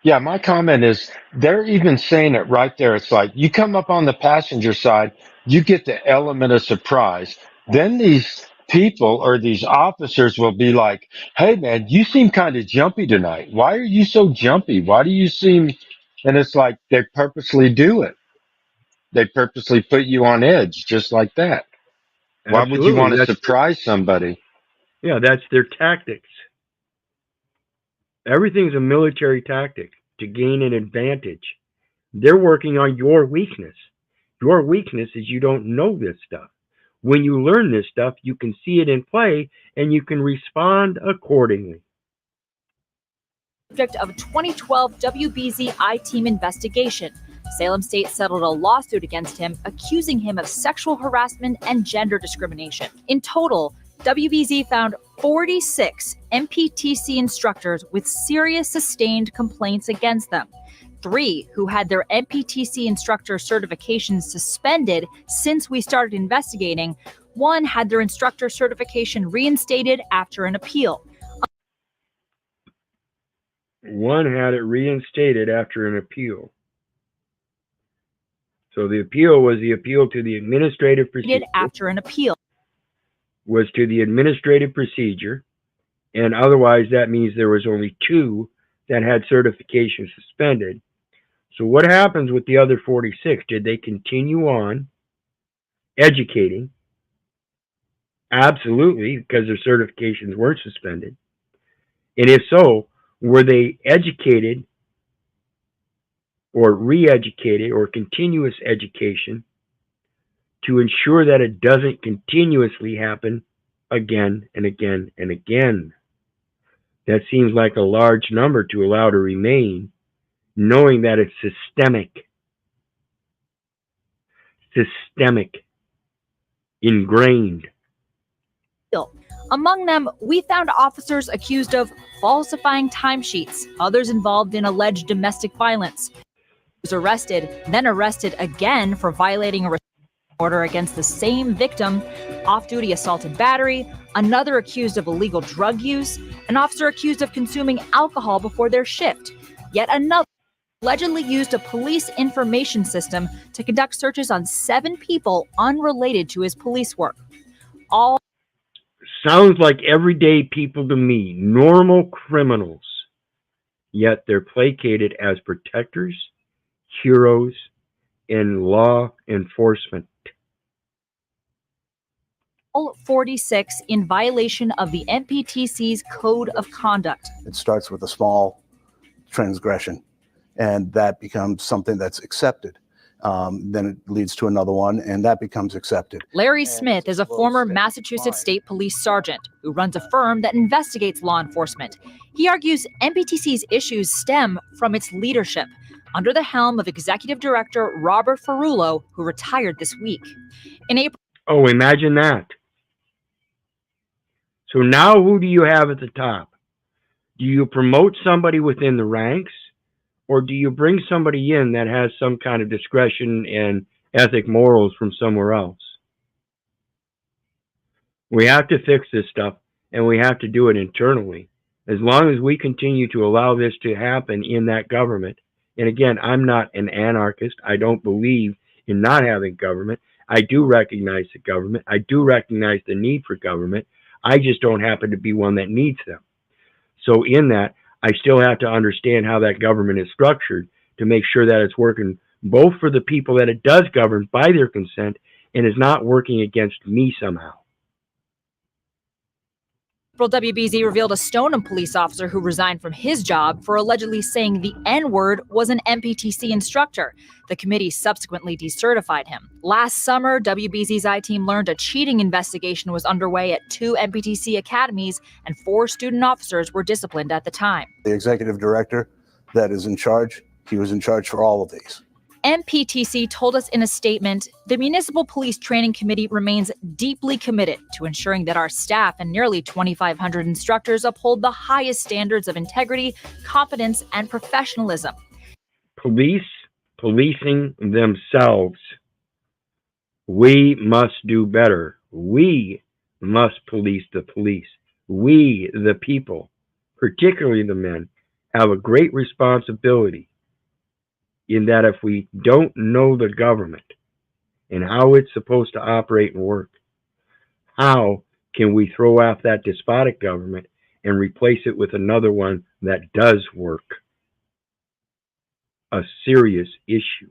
Yeah, my comment is they're even saying it right there. It's like you come up on the passenger side, you get the element of surprise. Then these people or these officers will be like, hey, man, you seem kind of jumpy tonight. Why are you so jumpy? Why do you seem... And it's like they purposely do it. They purposely put you on edge just like that. Why would you want to surprise somebody? Yeah, that's their tactics. Everything's a military tactic to gain an advantage. They're working on your weakness. Your weakness is you don't know this stuff. When you learn this stuff, you can see it in play and you can respond accordingly. Subject of a 2012 WBZ I-Team investigation. Salem State settled a lawsuit against him, accusing him of sexual harassment and gender discrimination. In total, WBZ found 46 MPTC instructors with serious sustained complaints against them. 3 who had their MPTC instructor certifications suspended since we started investigating. 1 had their instructor certification reinstated after an appeal. 1 had it reinstated after an appeal. So the appeal was the appeal to the administrative procedure. After an appeal. Was to the administrative procedure. And otherwise, that means there was only 2 that had certification suspended. So what happens with the other 46? Did they continue on educating? Absolutely, because their certifications weren't suspended. And if so, were they educated or re-educated or continuous education to ensure that it doesn't continuously happen again and again and again? That seems like a large number to allow to remain, knowing that it's systemic. systemic, ingrained. Among them, we found officers accused of falsifying timesheets, others involved in alleged domestic violence. He was arrested, then arrested again for violating a restraining order against the same victim, off-duty assault and battery, another accused of illegal drug use, an officer accused of consuming alcohol before their shift, yet another allegedly used a police information system to conduct searches on 7 people unrelated to his police work. All sounds like everyday people to me, normal criminals, yet they're placated as protectors, heroes, in law enforcement. All 46 in violation of the NPTC's Code of Conduct. It starts with a small transgression, and that becomes something that's accepted. Then it leads to another one, and that becomes accepted. Larry Smith is a former Massachusetts State Police sergeant who runs a firm that investigates law enforcement. He argues NPTC's issues stem from its leadership, under the helm of Executive Director Robert Ferrulo, who retired this week. In April. Oh, imagine that. So now who do you have at the top? Do you promote somebody within the ranks? Or do you bring somebody in that has some kind of discretion and ethic morals from somewhere else? We have to fix this stuff, and we have to do it internally. As long as we continue to allow this to happen in that government, and again, I'm not an anarchist. I don't believe in not having government. I do recognize the government. I do recognize the need for government. I just don't happen to be one that needs them. So in that, I still have to understand how that government is structured to make sure that it's working both for the people that it does govern by their consent and is not working against me somehow. April, WBZ revealed a Stoneham police officer who resigned from his job for allegedly saying the N-word was an NPTC instructor. The committee subsequently decertified him. Last summer, WBZ's I-Team learned a cheating investigation was underway at 2 NPTC academies, and 4 student officers were disciplined at the time. The executive director that is in charge, he was in charge for all of these. NPTC told us in a statement, the Municipal Police Training Committee remains deeply committed to ensuring that our staff and nearly 2,500 instructors uphold the highest standards of integrity, competence, and professionalism. Policing themselves. We must do better. We must police the police. We, the people, particularly the men, have a great responsibility in that if we don't know the government and how it's supposed to operate and work, how can we throw off that despotic government and replace it with another one that does work? A serious issue.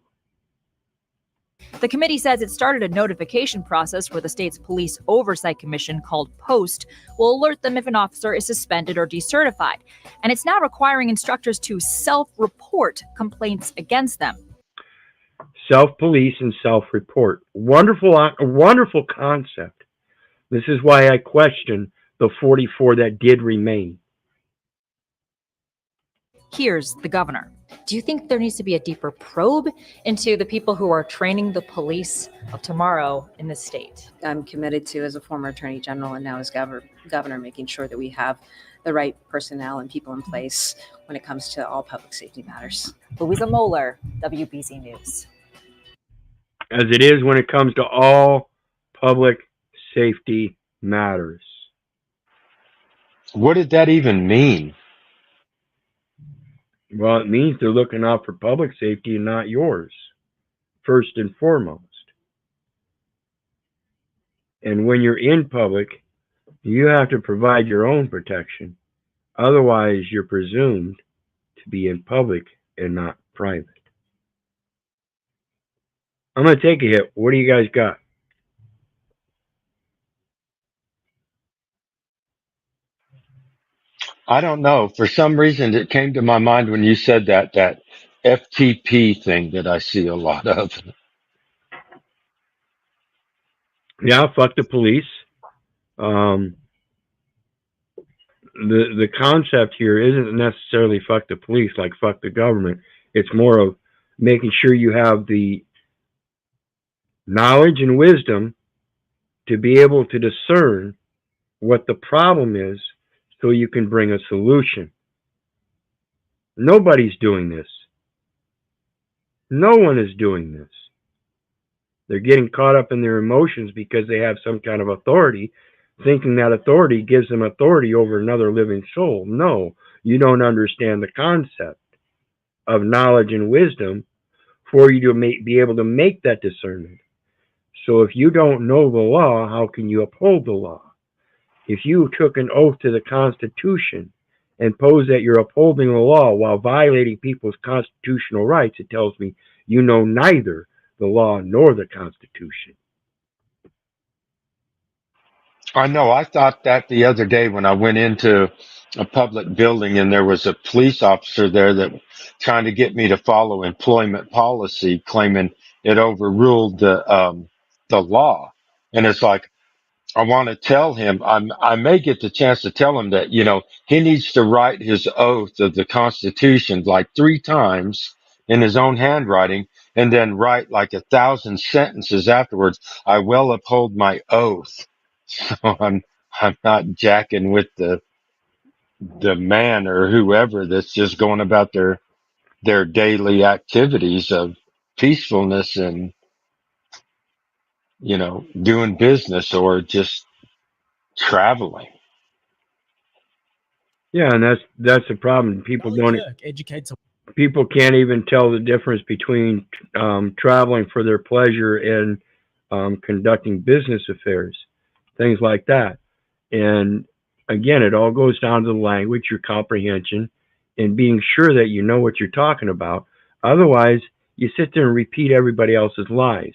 The committee says it started a notification process where the state's Police Oversight Commission, called POST, will alert them if an officer is suspended or decertified. And it's now requiring instructors to self-report complaints against them. Self-police and self-report. Wonderful concept. This is why I question the 44 that did remain. Here's the governor. Do you think there needs to be a deeper probe into the people who are training the police of tomorrow in the state? I'm committed to, as a former attorney general and now as governor, making sure that we have the right personnel and people in place when it comes to all public safety matters. Louisa Moeller, WBZ News. As it is when it comes to all public safety matters. What did that even mean? Well, it means they're looking out for public safety and not yours, first and foremost. And when you're in public, you have to provide your own protection. Otherwise, you're presumed to be in public and not private. I'm going to take a hit. What do you guys got? I don't know. For some reason, it came to my mind when you said that FTP thing that I see a lot of. Yeah, fuck the police. The concept here isn't necessarily fuck the police, like fuck the government. It's more of making sure you have the knowledge and wisdom to be able to discern what the problem is so you can bring a solution. Nobody's doing this. No one is doing this. They're getting caught up in their emotions because they have some kind of authority, thinking that authority gives them authority over another living soul. No, you don't understand the concept of knowledge and wisdom for you to be able to make that discernment. So if you don't know the law, how can you uphold the law? If you took an oath to the Constitution and pose that you're upholding the law while violating people's constitutional rights, it tells me you know neither the law nor the Constitution. I know. I thought that the other day when I went into a public building and there was a police officer there that trying to get me to follow employment policy, claiming it overruled the law. And it's like, I want to tell him, I may get the chance to tell him that, he needs to write his oath of the Constitution like 3 times in his own handwriting and then write like 1,000 sentences afterwards. I will uphold my oath. So I'm not jacking with the man or whoever that's just going about their daily activities of peacefulness and, doing business or just traveling. Yeah, and that's the problem. People don't. Cuck educates. People can't even tell the difference between traveling for their pleasure and conducting business affairs, things like that. And again, it all goes down to the language, your comprehension, and being sure that you know what you're talking about. Otherwise, you sit there and repeat everybody else's lies.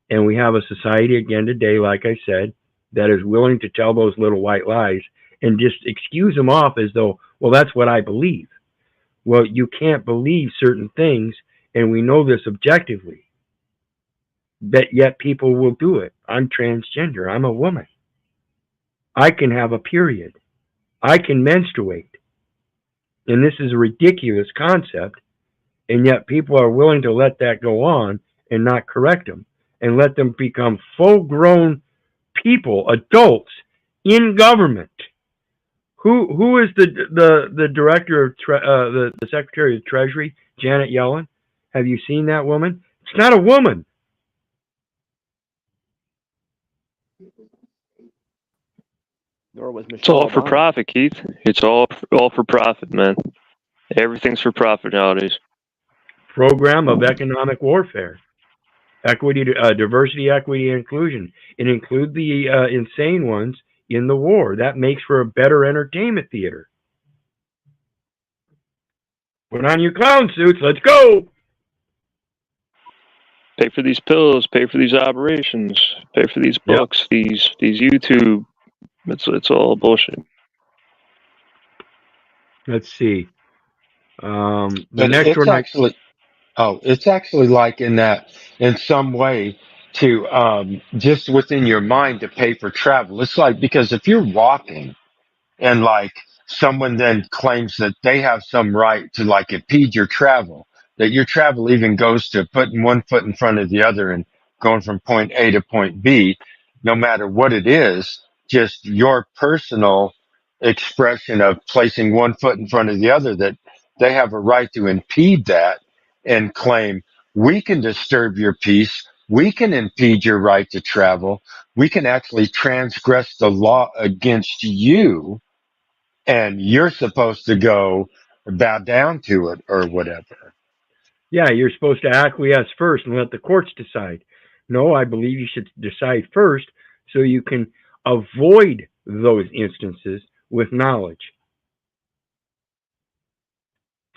And we have a society again today, like I said, that is willing to tell those little white lies and just excuse them off as though, well, that's what I believe. Well, you can't believe certain things, and we know this objectively. But yet people will do it. I'm transgender. I'm a woman. I can have a period. I can menstruate. And this is a ridiculous concept, and yet people are willing to let that go on and not correct them and let them become full-grown people, adults in government. Who is the director of the Secretary of the Treasury, Janet Yellen? Have you seen that woman? It's not a woman. Nor was It's all for Obama. profit, Keith. It's all for profit, man. Everything's for profit nowadays. Program of economic warfare, equity, diversity, equity, and inclusion. It includes the insane ones in the war. That makes for a better entertainment theater. Put on your clown suits. Let's go. Pay for these pills. Pay for these operations. Pay for these books. Yep. These YouTube. It's all bullshit. Let's see. But it's actually like in some way to just within your mind to pay for travel. It's like, because if you're walking and like someone then claims that they have some right to like impede your travel, that your travel even goes to putting one foot in front of the other and going from point A to point B, no matter what it is, just your personal expression of placing one foot in front of the other, that they have a right to impede that and claim, we can disturb your peace, we can impede your right to travel, we can actually transgress the law against you, and you're supposed to go bow down to it or whatever. Yeah, you're supposed to acquiesce first and let the courts decide. No, I believe you should decide first so you can avoid those instances with knowledge.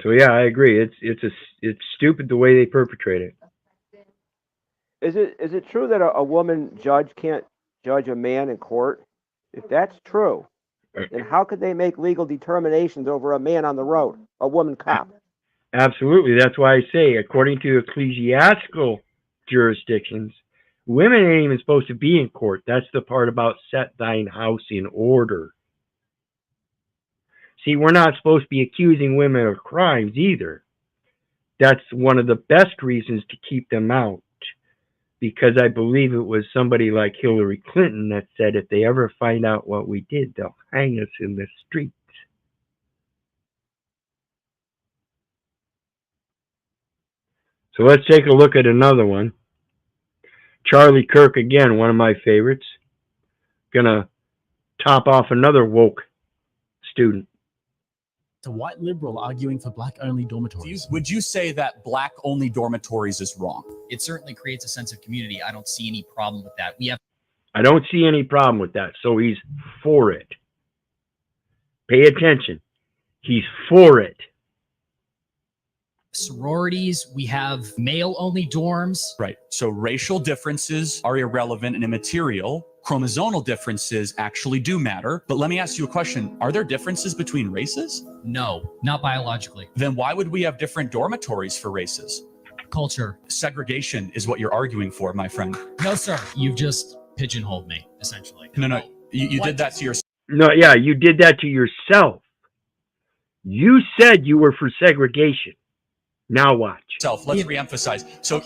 So yeah, I agree. It's stupid the way they perpetrate it. Is it true that a woman judge can't judge a man in court? If that's true, then how could they make legal determinations over a man on the road, a woman cop? Absolutely. That's why I say, according to ecclesiastical jurisdictions, women ain't even supposed to be in court. That's the part about set thine house in order. See, we're not supposed to be accusing women of crimes either. That's one of the best reasons to keep them out. because I believe it was somebody like Hillary Clinton that said if they ever find out what we did, they'll hang us in the streets. So let's take a look at another one. Charlie Kirk, again, one of my favorites. Gonna top off another woke student. A white liberal arguing for black-only dormitories. Would you say that black-only dormitories is wrong? It certainly creates a sense of community. I don't see any problem with that. I don't see any problem with that, so he's for it. Pay attention. He's for it. Sororities, we have male-only dorms. Right. So racial differences are irrelevant and immaterial. Chromosomal differences actually do matter. But let me ask you a question. Are there differences between races? No, not biologically. Then why would we have different dormitories for races? Culture. Segregation is what you're arguing for, my friend. No, sir. You've just pigeonholed me, essentially. No. You did that to yourself. No, yeah, you did that to yourself. You said you were for segregation. Now watch. Let's reemphasize. So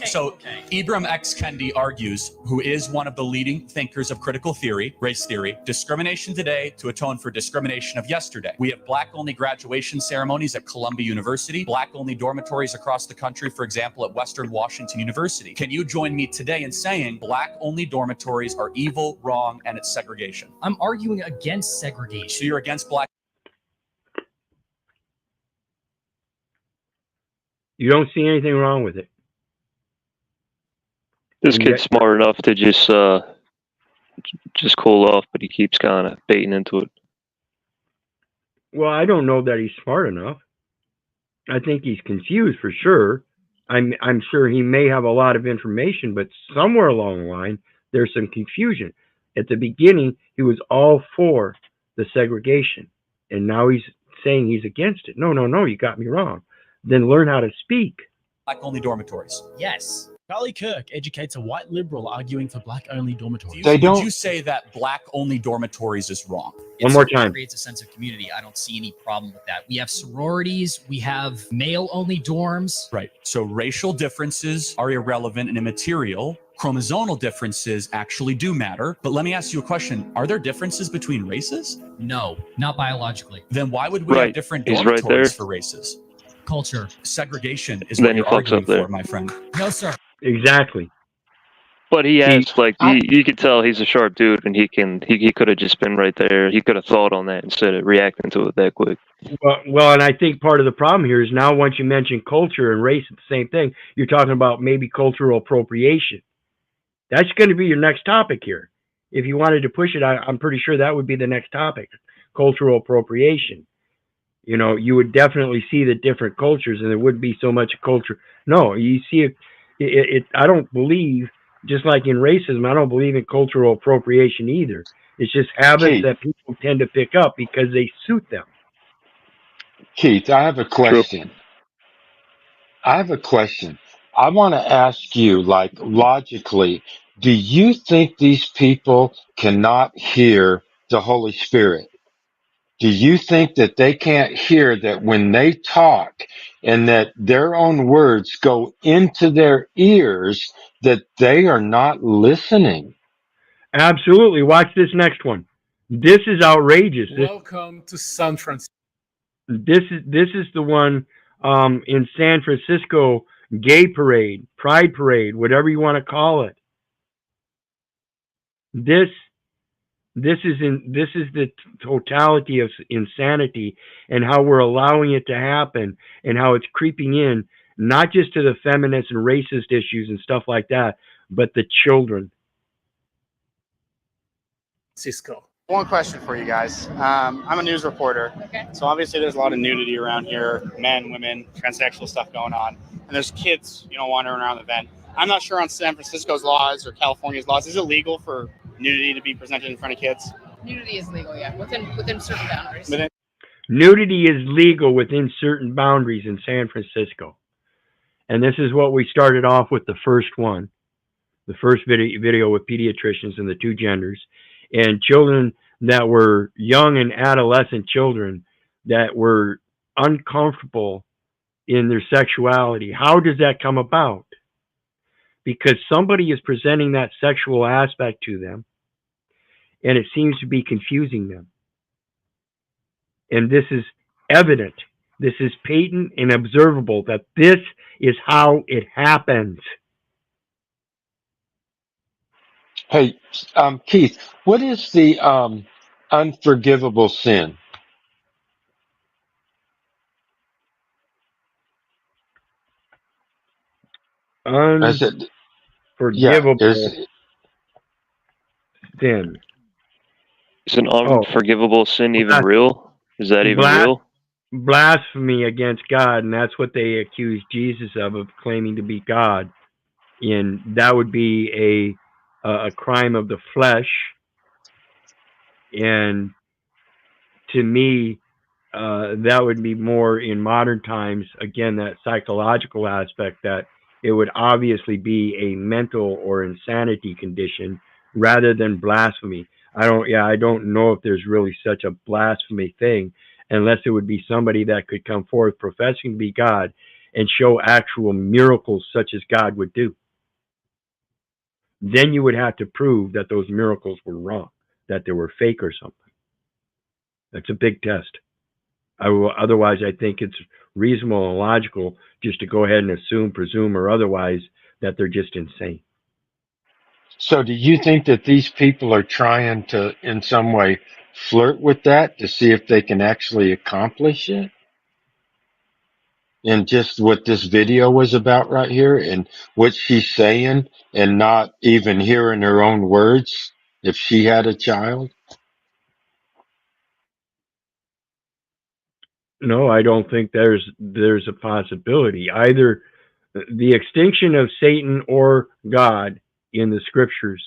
Ibram X. Kendi argues, who is one of the leading thinkers of critical theory, race theory, discrimination today to atone for discrimination of yesterday. We have black-only graduation ceremonies at Columbia University, black-only dormitories across the country, for example, at Western Washington University. Can you join me today in saying black-only dormitories are evil, wrong, and it's segregation? I'm arguing against segregation. So you're against black. You don't see anything wrong with it. This kid's smart enough to just cool off, but he keeps kind of baiting into it. Well, I don't know that he's smart enough. I think he's confused for sure. I'm sure he may have a lot of information, but somewhere along the line, there's some confusion. At the beginning, he was all for the segregation, and now he's saying he's against it. No, you got me wrong. Then learn how to speak. Black-only dormitories. Yes. Charlie Kirk educates a white liberal arguing for black-only dormitories. Would you say that black-only dormitories is wrong? One more time. It creates a sense of community. I don't see any problem with that. We have sororities. We have male-only dorms. Right. So racial differences are irrelevant and immaterial. Chromosomal differences actually do matter. But let me ask you a question. Are there differences between races? No, not biologically. Then why would we have different dormitories for races? Culture. Segregation is what you're arguing for, my friend. No, sir. Exactly. But he has, you could tell he's a sharp dude, and he could have just been right there. He could have thought on that instead of reacting to it that quick. Well, and I think part of the problem here is now once you mention culture and race, it's the same thing. You're talking about maybe cultural appropriation. That's going to be your next topic here. If you wanted to push it, I'm pretty sure that would be the next topic, cultural appropriation. You know, you would definitely see the different cultures, and there wouldn't be so much culture. No, you see it. I don't believe, just like in racism, I don't believe in cultural appropriation either. It's just habits that people tend to pick up because they suit them. Keith, I have a question. I want to ask you, logically, do you think these people cannot hear the Holy Spirit? Do you think that they can't hear that when they talk and that their own words go into their ears, that they are not listening? Absolutely. Watch this next one. This is outrageous. Welcome to San Francisco. This is the one in San Francisco, gay parade, pride parade, whatever you want to call it. This is the totality of insanity and how we're allowing it to happen and how it's creeping in, not just to the feminist and racist issues and stuff like that, but the children. Cisco. One question for you guys. I'm a news reporter. Okay. So obviously there's a lot of nudity around here, men, women, transsexual stuff going on. And there's kids, wandering around the event. I'm not sure on San Francisco's laws or California's laws. Is it legal for nudity to be presented in front of kids? Nudity is legal, yeah, within certain boundaries. Nudity is legal within certain boundaries in San Francisco. And this is what we started off with the first one, the first video with pediatricians and the two genders, and children that were young and adolescent children that were uncomfortable in their sexuality. How does that come about? because somebody is presenting that sexual aspect to them, and it seems to be confusing them. And this is evident. This is patent and observable that this is how it happens. Hey, Keith, what is the unforgivable sin? Is it, yeah, Unforgivable sin. Is an unforgivable sin even blas- real? Is that even blas- real? Blasphemy against God, and that's what they accuse Jesus of claiming to be God. And that would be a crime of the flesh. And to me, that would be more in modern times, again, that psychological aspect, that it would obviously be a mental or insanity condition rather than blasphemy. I don't know if there's really such a blasphemy thing, unless it would be somebody that could come forth professing to be God and show actual miracles such as God would do. Then you would have to prove that those miracles were wrong, that they were fake or something. That's a big test. Otherwise, I think it's reasonable and logical just to go ahead and assume, presume, or otherwise that they're just insane. So do you think that these people are trying to, in some way, flirt with that to see if they can actually accomplish it? And just what this video was about right here and what she's saying and not even hearing her own words if she had a child? No, I don't think there's a possibility. Either the extinction of Satan or God in the scriptures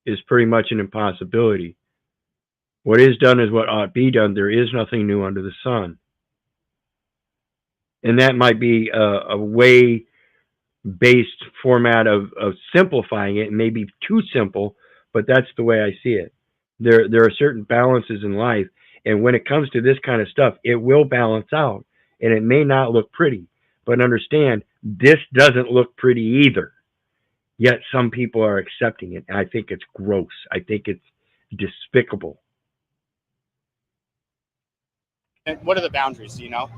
is pretty much an impossibility. What is done is what ought be done. There is nothing new under the sun. And that might be a way-based format of simplifying it. It may be too simple, but that's the way I see it. There are certain balances in life, and when it comes to this kind of stuff, it will balance out, and it may not look pretty. But understand, this doesn't look pretty either. Yet some people are accepting it. I think it's gross. I think it's despicable. And what are the boundaries? Do you know?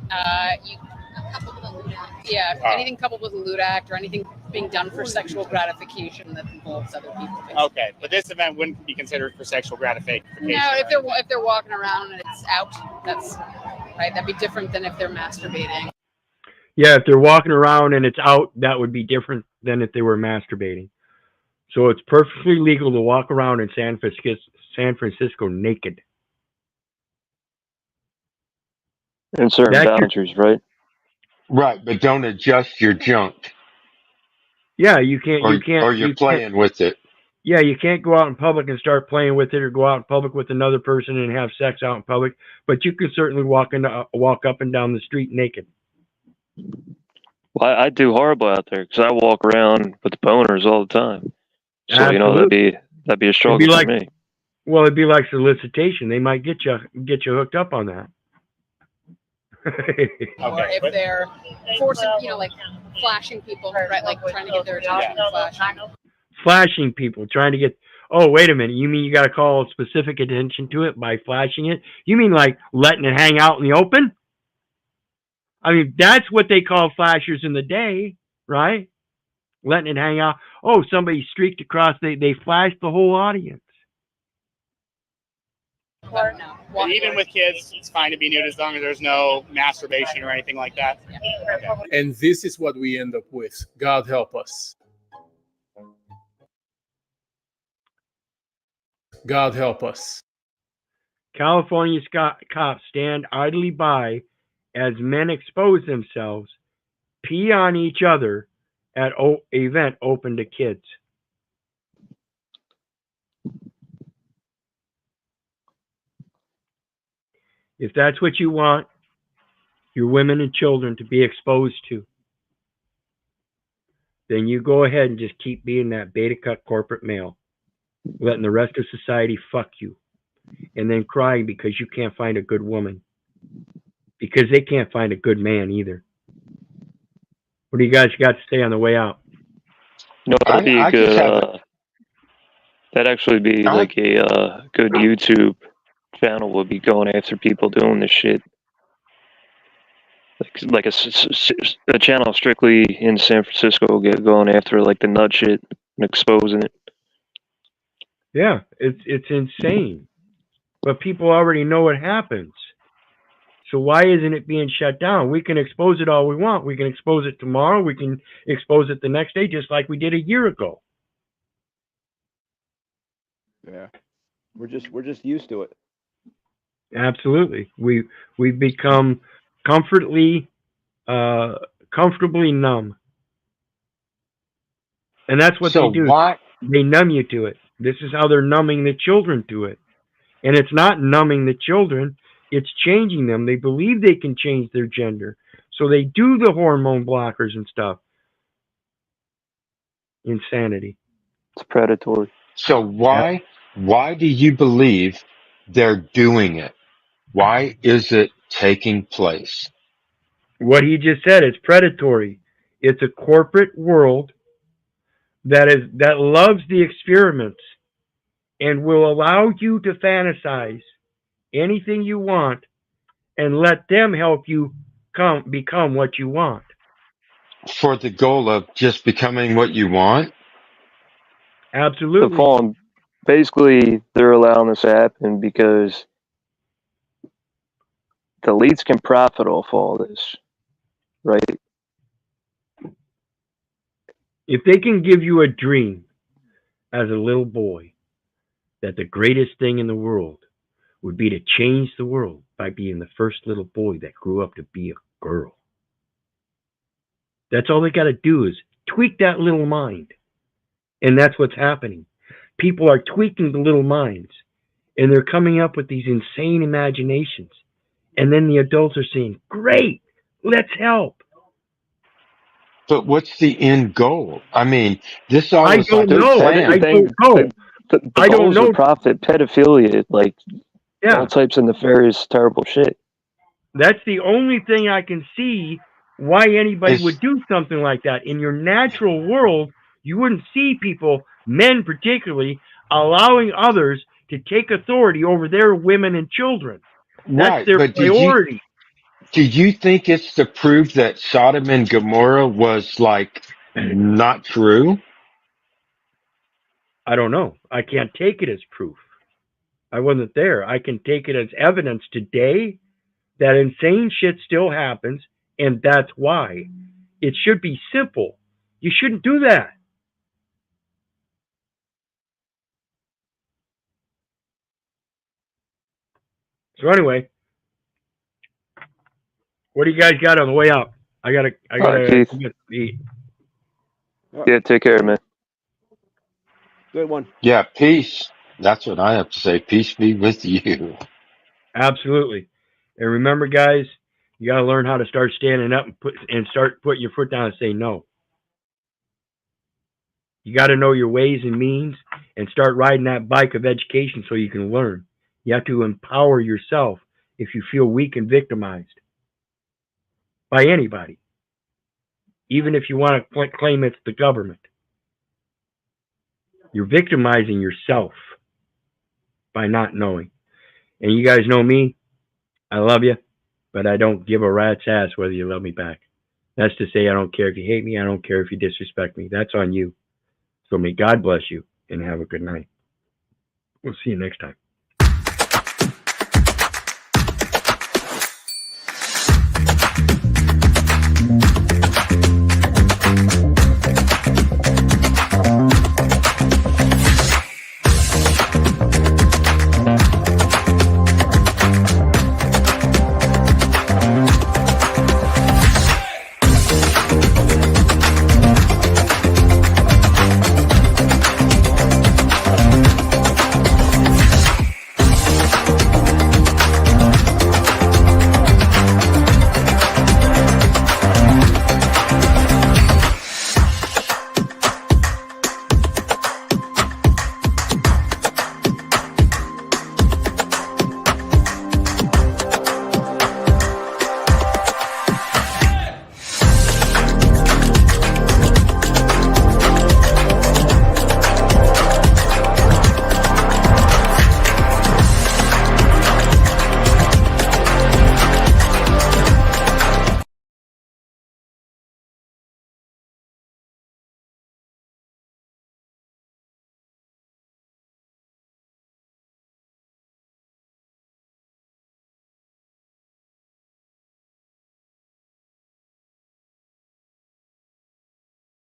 Anything coupled with a lewd act or anything being done for sexual gratification that involves other people. Basically. Okay, but this event wouldn't be considered for sexual gratification. No, if they're walking around and it's out, that's right. That'd be different than if they're masturbating. Yeah, if they're walking around and it's out, that would be different than if they were masturbating. So it's perfectly legal to walk around in San Francisco naked. In certain boundaries, right? Right, but don't adjust your junk. Yeah, you can't. Or you're playing with it. Yeah, you can't go out in public and start playing with it, or go out in public with another person and have sex out in public. But you can certainly walk up and down the street naked. Well, I do horrible out there because I walk around with the boners all the time. So Absolutely. that'd be a struggle for me. Well, it'd be like solicitation. They might get you hooked up on that. Or if they're forcing, like flashing people, right? Like trying to get their attention, Flashing people, trying to get. Oh, wait a minute. You mean you got to call specific attention to it by flashing it? You mean like letting it hang out in the open? I mean, that's what they call flashers in the day, right? Letting it hang out. Oh, somebody streaked across. They flashed the whole audience. But even with kids, it's fine to be nude as long as there's no masturbation or anything like that. Okay. And this is what we end up with. God help us. God help us. California's cops stand idly by as men expose themselves, pee on each other at event open to kids. If that's what you want your women and children to be exposed to, then you go ahead and just keep being that beta cuck corporate male, letting the rest of society fuck you, and then crying because you can't find a good woman, because they can't find a good man either. What do you guys got to say on the way out? No, that'd be a I good. just have That'd actually be I, like a good YouTube channel. Would be going after people doing this shit. Like a channel strictly in San Francisco going after like the nut shit and exposing it. Yeah, it's insane. But people already know what happens. So why isn't it being shut down? We can expose it all we want. We can expose it tomorrow. We can expose it the next day, just like we did a year ago. Yeah, we're just used to it. Absolutely, we've become comfortably numb, and that's what so they do. why? They numb you to it. This is how they're numbing the children to it, and it's not numbing the children. It's changing them. They believe they can change their gender, so they do the hormone blockers and stuff. Insanity. It's predatory. So why do you believe they're doing it? Why is it taking place? What he just said is predatory. It's a corporate world that loves the experiments and will allow you to fantasize anything you want and let them help you become what you want. For the goal of just becoming what you want? Absolutely. Basically, they're allowing this to happen because the elites can profit off all this, right? If they can give you a dream as a little boy that the greatest thing in the world would be to change the world by being the first little boy that grew up to be a girl. That's all they got to do is tweak that little mind. And that's what's happening. People are tweaking the little minds and they're coming up with these insane imaginations. And then the adults are saying, great, let's help. But what's the end goal? I mean, this all I is don't like know. I don't know. The I don't goals are know. profit, pedophilia, like all types of nefarious, terrible shit. That's the only thing I can see why anybody would do something like that. In your natural world, you wouldn't see people, men particularly, allowing others to take authority over their women and children. That's Right, their but priority. do you think it's to prove that Sodom and Gomorrah was like not true? I don't know. I can't take it as proof. I wasn't there. I can take it as evidence today that insane shit still happens, and that's why. It should be simple. You shouldn't do that. So anyway, what do you guys got on the way up? I gotta eat. Yeah, take care, man. Good one. Yeah, peace. That's what I have to say. Peace be with you. Absolutely. And remember, guys, you gotta learn how to start standing up and start putting your foot down and say no. You got to know your ways and means and start riding that bike of education so you can learn. You have to empower yourself if you feel weak and victimized by anybody, even if you want to claim it's the government. You're victimizing yourself by not knowing. And you guys know me. I love you, but I don't give a rat's ass whether you love me back. That's to say, I don't care if you hate me. I don't care if you disrespect me. That's on you. So may God bless you and have a good night. We'll see you next time.